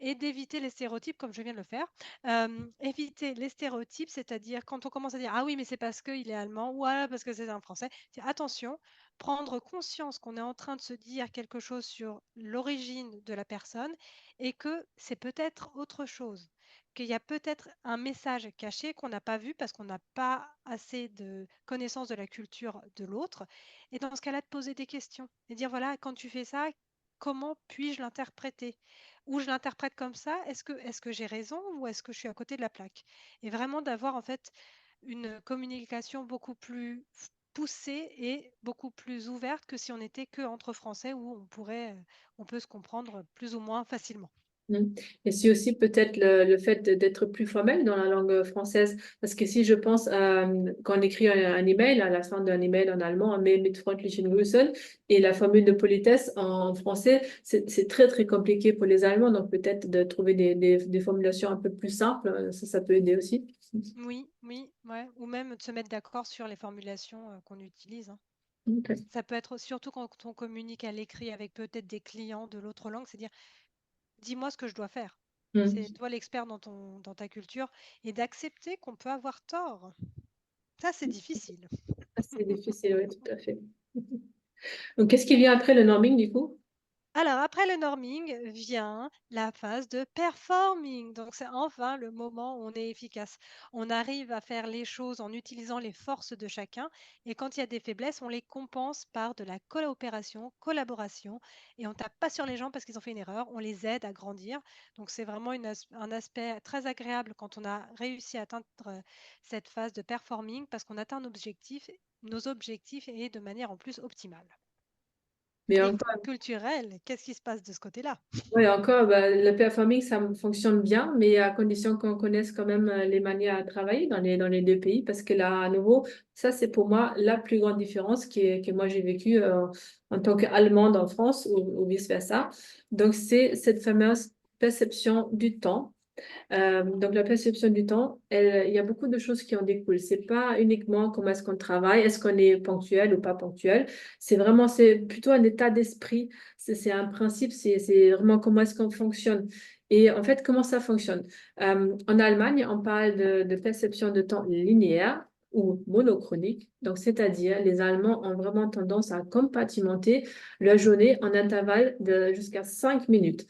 et d'éviter les stéréotypes comme je viens de le faire. Éviter les stéréotypes, c'est-à-dire quand on commence à dire ah oui, mais c'est parce qu'il est allemand ou ah, parce que c'est un français. C'est attention, prendre conscience qu'on est en train de se dire quelque chose sur l'origine de la personne et que c'est peut-être autre chose, qu'il y a peut-être un message caché qu'on n'a pas vu parce qu'on n'a pas assez de connaissance de la culture de l'autre. Et dans ce cas-là, de poser des questions et dire voilà, quand tu fais ça, comment puis-je l'interpréter? Ou je l'interprète comme ça, est-ce que j'ai raison ou est-ce que je suis à côté de la plaque? Et vraiment d'avoir en fait une communication beaucoup plus poussée et beaucoup plus ouverte que si on était que entre Français où on peut se comprendre plus ou moins facilement. Mm. Et c'est aussi peut-être le fait d'être plus formel dans la langue française. Parce que si je pense quand on écrit un email, à la fin d'un email en allemand, on met mit freundlichen Grüßen, et la formule de politesse en français, c'est très, très compliqué pour les Allemands. Donc peut-être de trouver des formulations un peu plus simples, ça peut aider aussi. Oui, oui, ouais. Ou même de se mettre d'accord sur les formulations qu'on utilise, hein. Ok. Ça peut être surtout quand on communique à l'écrit avec peut-être des clients de l'autre langue, c'est dire dis-moi ce que je dois faire. C'est Mm. toi l'expert dans ta culture et d'accepter qu'on peut avoir tort. Ça, c'est difficile. C'est difficile, oui, tout à fait. Donc, qu'est-ce qui vient après le norming, du coup? Alors, après le norming vient la phase de performing. Donc, c'est enfin le moment où on est efficace. On arrive à faire les choses en utilisant les forces de chacun. Et quand il y a des faiblesses, on les compense par de la coopération, collaboration. Et on tape pas sur les gens parce qu'ils ont fait une erreur. On les aide à grandir. Donc, c'est vraiment un aspect très agréable quand on a réussi à atteindre cette phase de performing parce qu'on atteint nos objectifs et de manière en plus optimale. Mais Et encore, culturel, qu'est-ce qui se passe de ce côté-là? ouais, encore bah, le performing, fonctionne bien, mais à condition qu'on connaisse quand même les manières à travailler dans les deux pays, parce que là, à nouveau, ça, c'est pour moi la plus grande différence que moi j'ai vécue en tant qu'Allemande en France ou vice-versa. Donc, c'est cette fameuse perception du temps. Donc, la perception du temps, il y a beaucoup de choses qui en découlent. C'est pas uniquement comment est-ce qu'on travaille, est-ce qu'on est ponctuel ou pas ponctuel. C'est plutôt un état d'esprit. C'est un principe, c'est vraiment comment est-ce qu'on fonctionne. Et en fait, comment ça fonctionne? En Allemagne, on parle de perception de temps linéaire ou monochronique. Donc, c'est-à-dire, les Allemands ont vraiment tendance à compartimenter la journée en intervalles de jusqu'à 5 minutes.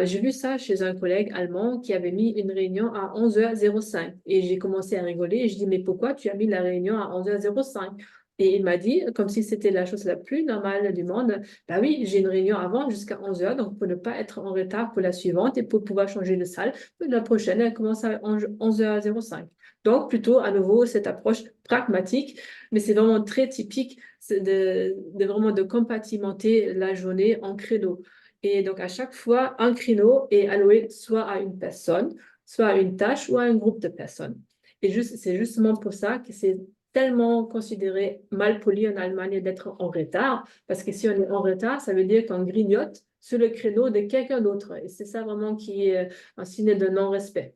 J'ai vu ça chez un collègue allemand qui avait mis une réunion à 11h05 et j'ai commencé à rigoler et je dis, mais pourquoi tu as mis la réunion à 11h05? Et il m'a dit, comme si c'était la chose la plus normale du monde, bah oui, j'ai une réunion avant jusqu'à 11h, donc pour ne pas être en retard pour la suivante et pour pouvoir changer de salle, la prochaine, elle commence à 11h05. Donc, plutôt, à nouveau, cette approche pragmatique, mais c'est vraiment très typique de vraiment de compartimenter la journée en créneaux. Et donc, à chaque fois, un créneau est alloué soit à une personne, soit à une tâche ou à un groupe de personnes. Et c'est justement pour ça que c'est tellement considéré mal poli en Allemagne d'être en retard, parce que si on est en retard, ça veut dire qu'on grignote sur le créneau de quelqu'un d'autre. Et c'est ça vraiment qui est un signe de non-respect.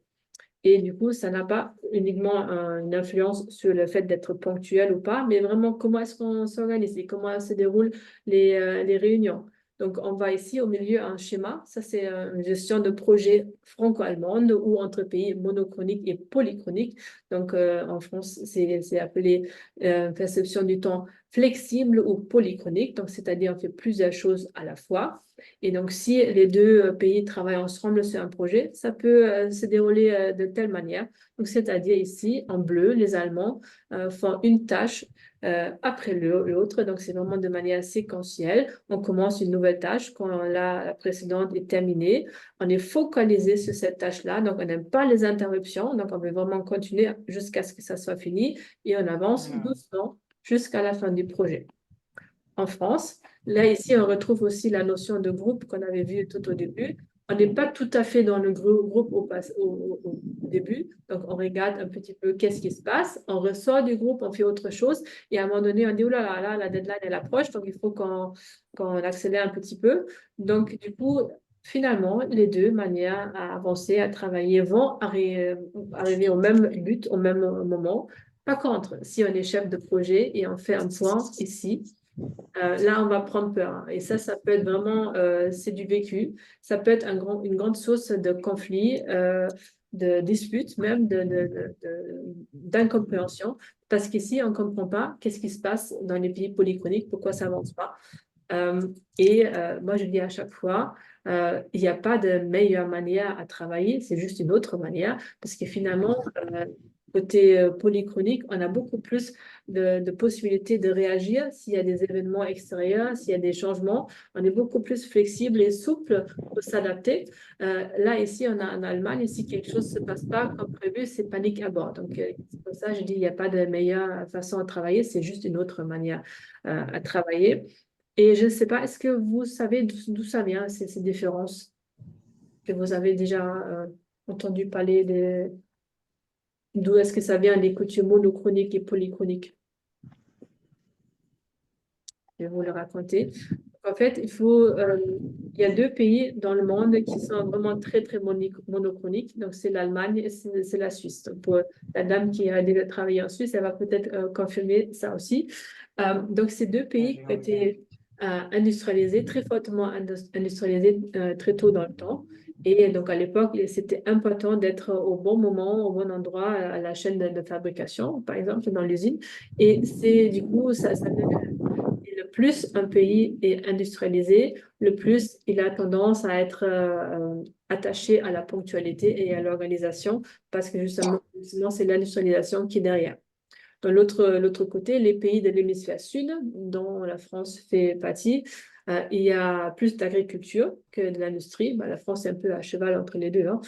Et du coup, ça n'a pas uniquement une influence sur le fait d'être ponctuel ou pas, mais vraiment comment est-ce qu'on s'organise et comment se déroulent les réunions. Donc, on va ici au milieu un schéma. Ça, c'est une gestion de projet franco-allemande ou entre pays monochronique et polychronique. Donc, en France, c'est appelé perception du temps flexible ou polychronique. Donc, c'est-à-dire on fait plusieurs choses à la fois. Et donc, si les deux pays travaillent ensemble sur un projet, ça peut se dérouler de telle manière. Donc, c'est-à-dire ici, en bleu, les Allemands font une tâche après l'autre. Donc, c'est vraiment de manière séquentielle. On commence une nouvelle tâche quand la précédente est terminée. On est focalisé sur cette tâche-là. Donc, on n'aime pas les interruptions. Donc, on veut vraiment continuer jusqu'à ce que ça soit fini. Et on avance doucement jusqu'à la fin du projet. En France, là, ici, on retrouve aussi la notion de groupe qu'on avait vu tout au début. On n'est pas tout à fait dans le groupe au début. Donc, on regarde un petit peu qu'est-ce qui se passe. On ressort du groupe, on fait autre chose. Et à un moment donné, on dit, oh là là, la deadline, elle approche. Donc, il faut qu'on accélère un petit peu. Donc, du coup, finalement, les deux manières à avancer, à travailler vont arriver au même but, au même moment. Par contre, si on est chef de projet et on fait un point ici, là, on va prendre peur, hein. Et ça peut être vraiment, c'est du vécu. Ça peut être une grande source de conflit, de dispute, même d'incompréhension. Parce qu'ici, on ne comprend pas qu'est-ce qui se passe dans les pays polychroniques, pourquoi ça n'avance pas. Moi, je dis à chaque fois, il n'y a pas de meilleure manière à travailler, c'est juste une autre manière, parce que finalement, côté polychronique, on a beaucoup plus de possibilités de réagir s'il y a des événements extérieurs, s'il y a des changements. On est beaucoup plus flexible et souple pour s'adapter. Là, ici, on a en Allemagne, si quelque chose ne se passe pas comme prévu, c'est panique à bord. Donc, c'est pour ça que je dis, il n'y a pas de meilleure façon à travailler, c'est juste une autre manière à travailler. Et je ne sais pas, est-ce que vous savez d'où ça vient, ces différences? Que vous avez déjà entendu parler d'où est-ce que ça vient, les coutumes monochroniques et polychroniques? Je vais vous le raconter. En fait, il y a deux pays dans le monde qui sont vraiment très, très monochroniques. Donc, c'est l'Allemagne et c'est la Suisse. Donc, pour la dame qui a déjà travaillé en Suisse, elle va peut-être confirmer ça aussi. Donc, ces deux pays qui ont été industrialisés, très fortement industrialisés très tôt dans le temps. Et donc, à l'époque, c'était important d'être au bon moment, au bon endroit, à la chaîne de fabrication, par exemple, dans l'usine. Et c'est du coup, ça et le plus un pays est industrialisé, le plus il a tendance à être attaché à la ponctualité et à l'organisation, parce que justement c'est l'industrialisation qui est derrière. De l'autre côté, les pays de l'hémisphère sud, dont la France fait partie, il y a plus d'agriculture que de l'industrie. Bah, la France est un peu à cheval entre les deux, hein.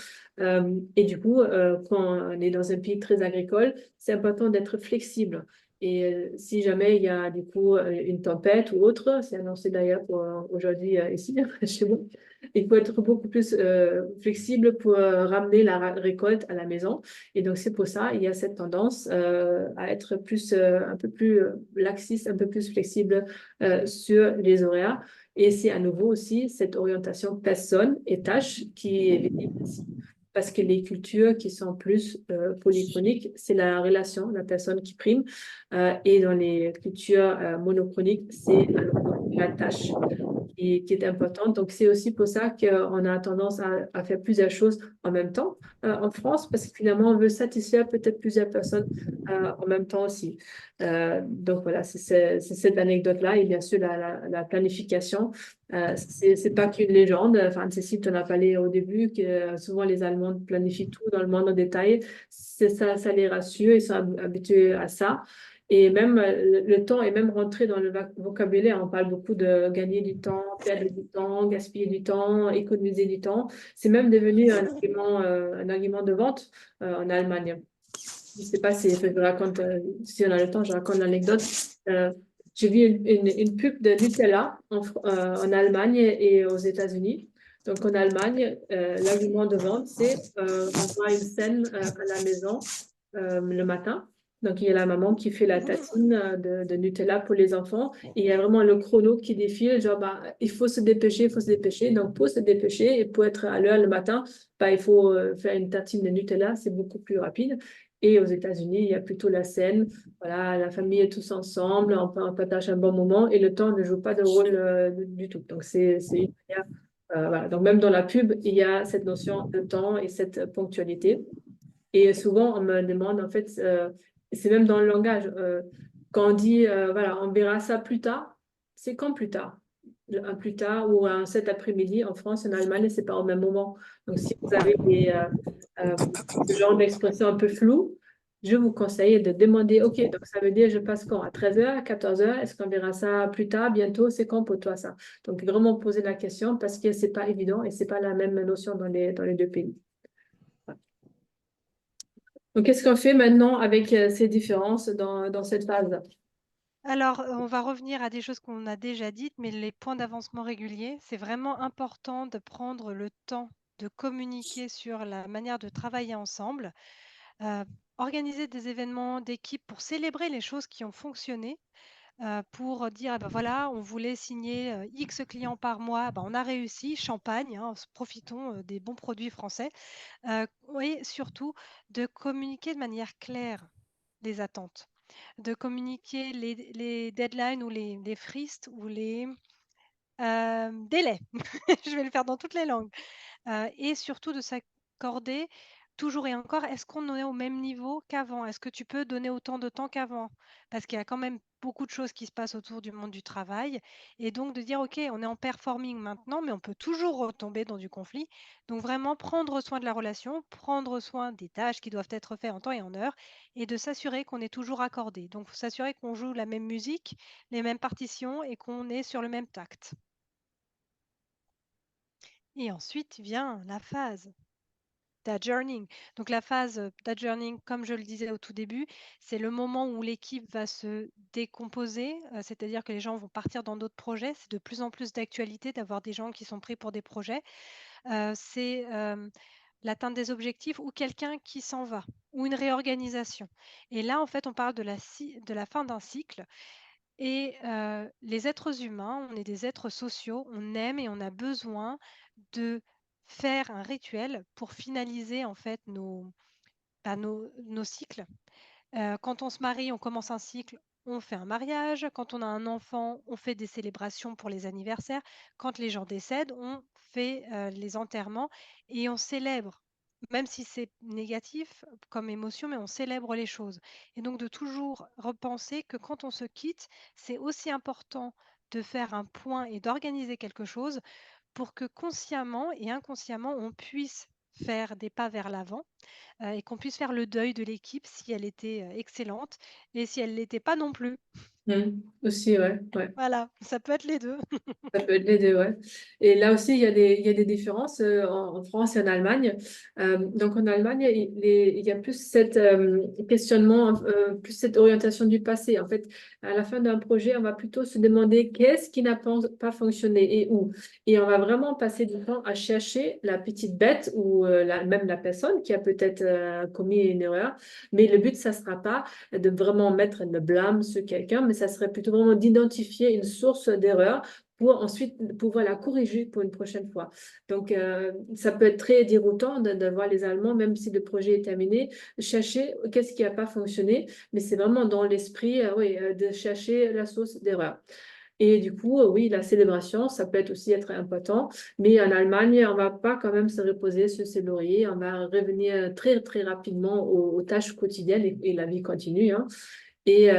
Et du coup, quand on est dans un pays très agricole, c'est important d'être flexible. Et si jamais il y a du coup une tempête ou autre, c'est annoncé d'ailleurs pour aujourd'hui ici, chez moi, il faut être beaucoup plus flexible pour ramener la récolte à la maison. Et donc, c'est pour ça il y a cette tendance à être un peu plus laxiste, un peu plus flexible sur les horaires. Et c'est à nouveau aussi cette orientation personne et tâche qui est visible ici. Parce que les cultures qui sont plus polychroniques, c'est la relation, la personne qui prime. Et dans les cultures monochroniques, c'est la tâche qui est importante. Donc, c'est aussi pour ça qu'on a tendance à faire plusieurs choses en même temps en France, parce que finalement, on veut satisfaire peut-être plusieurs personnes en même temps aussi. Donc, voilà, c'est cette anecdote-là. Et bien sûr, la planification, c'est pas qu'une légende. Enfin, Cécile, tu en as parlé au début, que souvent les Allemands planifient tout dans le moindre détail. C'est ça, ça les rassure, ils sont habitués à ça. Et même le temps est même rentré dans le vocabulaire. On parle beaucoup de gagner du temps, perdre du temps, gaspiller du temps, économiser du temps. C'est même devenu un argument de vente en Allemagne. Je ne sais pas si je raconte, si on a le temps, je raconte l'anecdote. Euh, j'ai vu une pub de Nutella en Allemagne et aux États-Unis. Donc en Allemagne, l'argument de vente, c'est on voit une scène à la maison le matin. Donc il y a la maman qui fait la tartine de Nutella pour les enfants. Et il y a vraiment le chrono qui défile, genre bah, il faut se dépêcher, il faut se dépêcher. Donc pour se dépêcher et pour être à l'heure le matin, bah, il faut faire une tartine de Nutella, c'est beaucoup plus rapide. Et aux États-Unis, il y a plutôt la scène. Voilà, la famille est tous ensemble, on partage un bon moment et le temps ne joue pas de rôle du tout. Donc, c'est une manière. Voilà. Donc, même dans la pub, il y a cette notion de temps et cette ponctualité. Et souvent, on me demande, en fait, c'est même dans le langage, quand on dit, voilà, on verra ça plus tard, c'est quand plus tard? Un plus tard ou un cet après-midi en France, en Allemagne, c'est pas au même moment. Donc, si vous avez euh, ce genre d'expression un peu floue, je vous conseille de demander, OK, donc ça veut dire je passe quand? À 13h, à 14h? Est-ce qu'on verra ça plus tard, bientôt? C'est quand pour toi ça? Donc, vraiment poser la question parce que c'est pas évident et c'est pas la même notion dans les deux pays. Donc, qu'est-ce qu'on fait maintenant avec ces différences dans cette phase? Alors, on va revenir à des choses qu'on a déjà dites, mais les points d'avancement réguliers, c'est vraiment important de prendre le temps de communiquer sur la manière de travailler ensemble, euh, organiser des événements d'équipe pour célébrer les choses qui ont fonctionné, pour dire, ah ben voilà, on voulait signer X clients par mois, ben on a réussi, champagne, hein, profitons des bons produits français. Et surtout, de communiquer de manière claire les attentes, de communiquer les deadlines ou les fristes ou les délais. Je vais le faire dans toutes les langues. Et surtout de s'accorder toujours et encore, est-ce qu'on est au même niveau qu'avant? Est-ce que tu peux donner autant de temps qu'avant? Parce qu'il y a quand même beaucoup de choses qui se passent autour du monde du travail. Et donc de dire, OK, on est en performing maintenant, mais on peut toujours retomber dans du conflit. Donc vraiment prendre soin de la relation, prendre soin des tâches qui doivent être faites en temps et en heure, et de s'assurer qu'on est toujours accordé. Donc s'assurer qu'on joue la même musique, les mêmes partitions et qu'on est sur le même tact. Et ensuite vient la phase d'adjourning. Donc la phase d'adjourning, comme je le disais au tout début, c'est le moment où l'équipe va se décomposer, c'est-à-dire que les gens vont partir dans d'autres projets. C'est de plus en plus d'actualité d'avoir des gens qui sont pris pour des projets. C'est l'atteinte des objectifs ou quelqu'un qui s'en va ou une réorganisation. Et là, en fait, on parle de la fin d'un cycle. Et les êtres humains, on est des êtres sociaux, on aime et on a besoin de faire un rituel pour finaliser en fait nos cycles. Quand on se marie, on commence un cycle, on fait un mariage. Quand on a un enfant, on fait des célébrations pour les anniversaires. Quand les gens décèdent, on fait, les enterrements et on célèbre. Même si c'est négatif comme émotion, mais on célèbre les choses et donc de toujours repenser que quand on se quitte, c'est aussi important de faire un point et d'organiser quelque chose pour que consciemment et inconsciemment, on puisse faire des pas vers l'avant, et qu'on puisse faire le deuil de l'équipe si elle était, excellente et si elle ne l'était pas non plus. Aussi, ouais, ouais. Voilà, ça peut être les 2. Ça peut être les deux, ouais. Et là aussi, il y a des différences en France et en Allemagne. Donc en Allemagne, il y a plus cette questionnement, plus cette orientation du passé. En fait, à la fin d'un projet, on va plutôt se demander qu'est-ce qui n'a pas fonctionné et où. Et on va vraiment passer du temps à chercher la petite bête ou même la personne qui a peut-être commis une erreur. Mais le but, ça ne sera pas de vraiment mettre le blâme sur quelqu'un, mais ça serait plutôt vraiment d'identifier une source d'erreur pour ensuite pouvoir la corriger pour une prochaine fois. Donc, ça peut être très déroutant de voir les Allemands, même si le projet est terminé, chercher qu'est-ce qui n'a pas fonctionné, mais c'est vraiment dans l'esprit oui, de chercher la source d'erreur. Et du coup, oui, la célébration, ça peut être aussi être important, mais en Allemagne, on ne va pas quand même se reposer sur ses lauriers, on va revenir très, très rapidement aux tâches quotidiennes et la vie continue, hein. Et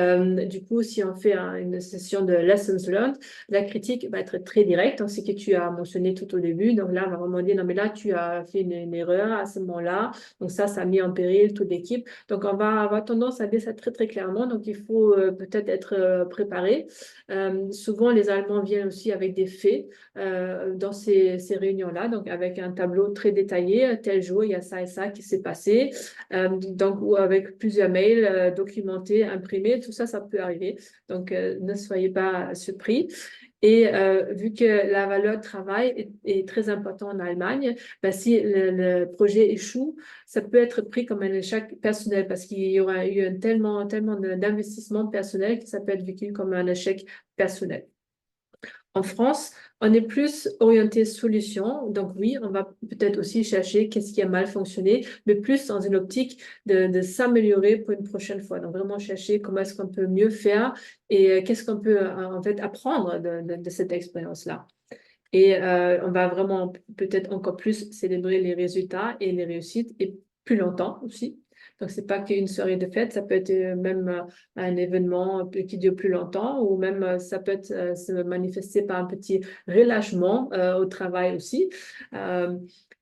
du coup, si on fait une session de lessons learned, la critique va être très directe, hein, c'est que tu as mentionné tout au début. Donc là, on va vraiment dire, non, mais là, tu as fait une erreur à ce moment-là. Donc ça a mis en péril toute l'équipe. Donc on va avoir tendance à dire ça très, très clairement. Donc il faut peut-être être préparé. Souvent, les Allemands viennent aussi avec des faits dans ces réunions-là, donc avec un tableau très détaillé. Tel jour, il y a ça et ça qui s'est passé. Donc, ou avec plusieurs mails documentés, imprimés, tout ça, ça peut arriver. Donc, ne soyez pas surpris. Et vu que la valeur travail est très importante en Allemagne, ben, si le projet échoue, ça peut être pris comme un échec personnel parce qu'il y aura eu tellement, tellement d'investissement personnel que ça peut être vécu comme un échec personnel. En France, on est plus orienté solution. Donc oui, on va peut-être aussi chercher qu'est-ce qui a mal fonctionné, mais plus dans une optique de s'améliorer pour une prochaine fois. Donc vraiment chercher comment est-ce qu'on peut mieux faire et qu'est-ce qu'on peut en fait apprendre de cette expérience-là. Et on va vraiment peut-être encore plus célébrer les résultats et les réussites et plus longtemps aussi. Donc, c'est pas qu'une soirée de fête, ça peut être même un événement qui dure plus longtemps ou même ça peut être, se manifester par un petit relâchement au travail aussi. Euh,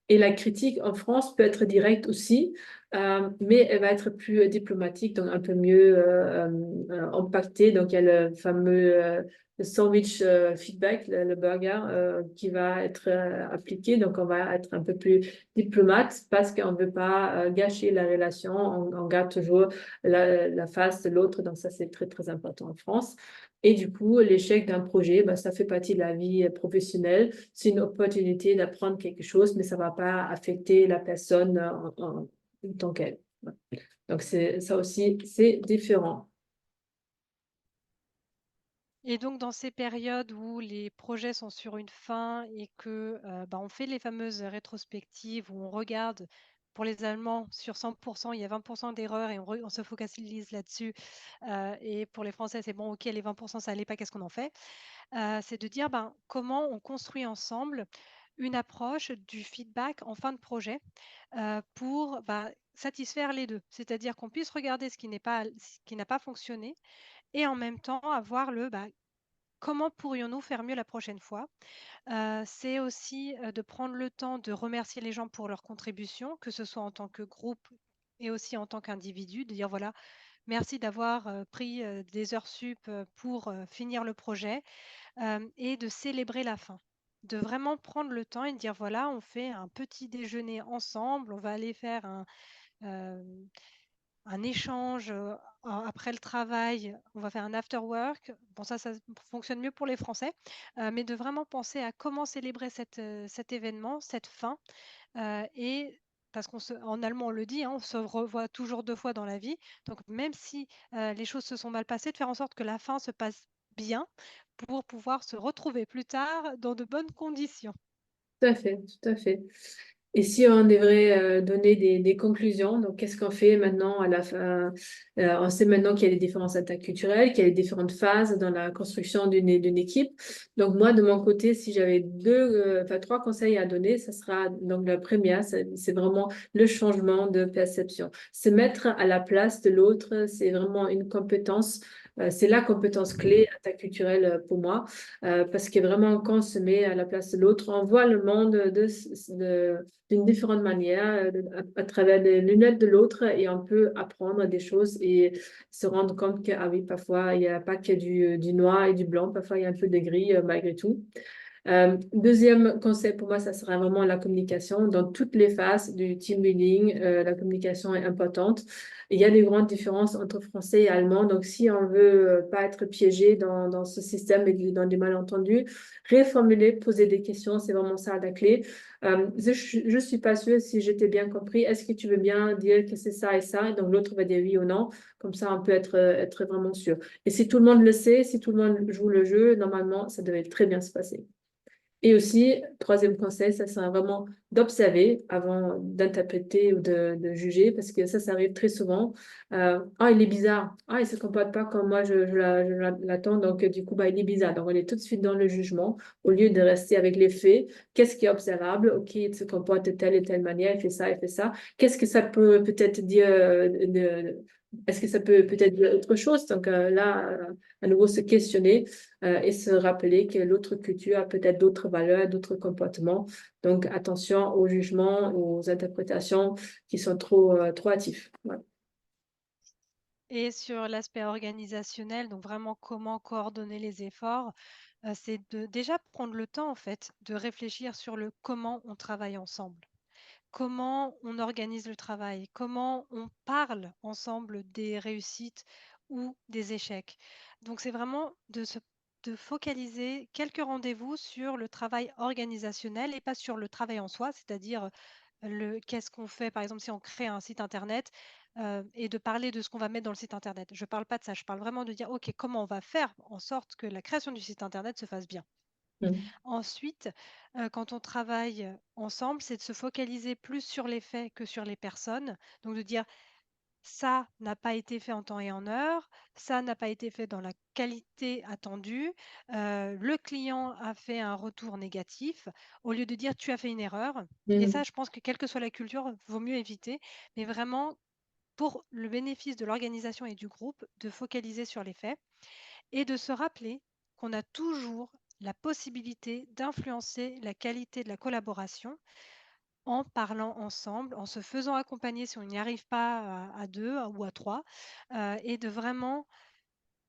et la critique en France peut être directe aussi, mais elle va être plus diplomatique, donc un peu mieux impactée. Donc, il y a le fameux le sandwich feedback, le burger qui va être appliqué. Donc, on va être un peu plus diplomate parce qu'on ne veut pas gâcher la relation. On garde toujours la face de l'autre. Donc, ça, c'est très, très important en France. Et du coup, l'échec d'un projet, bah, ça fait partie de la vie professionnelle. C'est une opportunité d'apprendre quelque chose, mais ça ne va pas affecter la personne en tant qu'elle. Donc, ça aussi, c'est différent. Et donc dans ces périodes où les projets sont sur une fin et que, bah, on fait les fameuses rétrospectives où on regarde pour les Allemands sur 100 il y a 20 d'erreurs et on se focalise là-dessus, et pour les Français, c'est bon, OK, les 20 ça allait pas, qu'est-ce qu'on en fait? C'est de dire, ben, comment on construit ensemble une approche du feedback en fin de projet, pour, bah, satisfaire les 2. C'est-à-dire qu'on puisse regarder ce qui n'a pas fonctionné et en même temps avoir bah, comment pourrions-nous faire mieux la prochaine fois? C'est aussi, de prendre le temps de remercier les gens pour leur contribution, que ce soit en tant que groupe et aussi en tant qu'individu, de dire: «Voilà, merci d'avoir, pris, des heures sup, pour, finir le projet», et de célébrer la fin. De vraiment prendre le temps et de dire: «Voilà, on fait un petit déjeuner ensemble, on va aller faire hem, un échange, après le travail, on va faire un after work». Bon ça fonctionne mieux pour les Français, mais de vraiment penser à comment célébrer cet événement, cette fin, et parce en allemand, on le dit, hein, on se revoit toujours 2 fois dans la vie. Donc même si, les choses se sont mal passées, de faire en sorte que la fin se passe bien pour pouvoir se retrouver plus tard dans de bonnes conditions. Tout à fait, tout à fait. Et si on devrait donner des conclusions, donc qu'est-ce qu'on fait maintenant à la fin? On sait maintenant qu'il y a des différences interculturelles, qu'il y a des différentes phases dans la construction d'une équipe. Donc moi, de mon côté, si j'avais trois conseils à donner, ça sera donc la première, c'est vraiment le changement de perception. Se mettre à la place de l'autre, c'est vraiment une compétence. C'est la compétence clé interculturelle pour moi, parce que vraiment, quand on se met à la place de l'autre, on voit le monde d'une différente manière, à travers les lunettes de l'autre, et on peut apprendre des choses et se rendre compte que, ah oui, parfois, il n'y a pas que du noir et du blanc, parfois, il y a un peu de gris malgré tout. Deuxième conseil pour moi, ça sera vraiment la communication. Dans toutes les phases du team building, la communication est importante. Il y a des grandes différences entre français et allemand. Donc, si on veut pas être piégé dans ce système et dans des malentendus, reformuler, poser des questions, c'est vraiment ça la clé. Je suis pas sûre si j'étais bien compris. Est-ce que tu veux bien dire que c'est ça et ça? Et donc, l'autre va dire oui ou non. Comme ça, on peut être vraiment sûr. Et si tout le monde le sait, si tout le monde joue le jeu, normalement, ça devrait très bien se passer. Et aussi, troisième conseil, ça sera vraiment d'observer avant d'interpréter ou de juger, parce que ça arrive très souvent. Ah, il est bizarre. Ah, il ne se comporte pas comme moi, l'attends. Donc, du coup, bah, il est bizarre. Donc, on est tout de suite dans le jugement, au lieu de rester avec les faits. Qu'est-ce qui est observable? OK, il se comporte de telle et telle manière, il fait ça, il fait ça. Qu'est-ce que ça peut peut-être dire est-ce que ça peut peut-être dire autre chose? Donc, là, à nouveau, se questionner et se rappeler que l'autre culture a peut-être d'autres valeurs, d'autres comportements. Donc, attention aux jugements, aux interprétations qui sont trop hâtifs. Voilà. Et sur l'aspect organisationnel, donc vraiment comment coordonner les efforts, c'est de déjà prendre le temps en fait de réfléchir sur le comment on travaille ensemble, comment on organise le travail, comment on parle ensemble des réussites ou des échecs. Donc c'est vraiment de focaliser quelques rendez-vous sur le travail organisationnel et pas sur le travail en soi, c'est-à-dire qu'est-ce qu'on fait, par exemple, si on crée un site internet et de parler de ce qu'on va mettre dans le site internet. Je ne parle pas de ça, je parle vraiment de dire, OK, comment on va faire en sorte que la création du site internet se fasse bien. Mm. Ensuite, quand on travaille ensemble, c'est de se focaliser plus sur les faits que sur les personnes. Donc de dire, ça n'a pas été fait en temps et en heure, ça n'a pas été fait dans la qualité attendue, le client a fait un retour négatif, au lieu de dire tu as fait une erreur. Et Mm. ça, je pense que quelle que soit la culture, vaut mieux éviter. Mais vraiment, pour le bénéfice de l'organisation et du groupe, de focaliser sur les faits et de se rappeler qu'on a toujours la possibilité d'influencer la qualité de la collaboration en parlant ensemble, en se faisant accompagner si on n'y arrive pas à 2 ou à 3, et de vraiment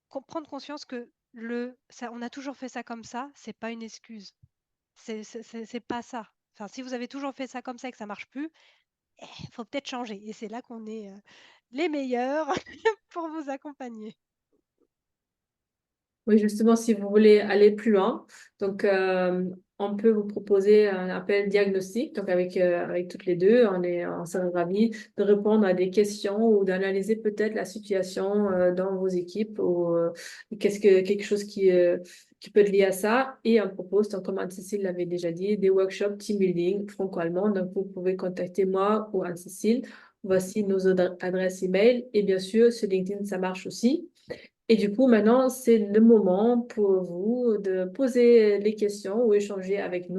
prendre conscience que on a toujours fait ça comme ça, c'est pas une excuse. C'est pas ça. Enfin, si vous avez toujours fait ça comme ça et que ça marche plus, il faut peut-être changer. Et c'est là qu'on est les meilleurs pour vous accompagner. Oui, justement, si vous voulez aller plus loin, donc on peut vous proposer un appel diagnostic. Donc avec toutes les deux, on serait ravis de répondre à des questions ou d'analyser peut-être la situation dans vos équipes ou quelque chose qui peut être lié à ça. Et on propose, donc, comme Anne-Cécile l'avait déjà dit, des workshops team building franco-allemand. Donc vous pouvez contacter moi ou Anne-Cécile. Voici nos adresses email. Et bien sûr, sur LinkedIn, ça marche aussi. Et du coup, maintenant, c'est le moment pour vous de poser les questions ou échanger avec nous.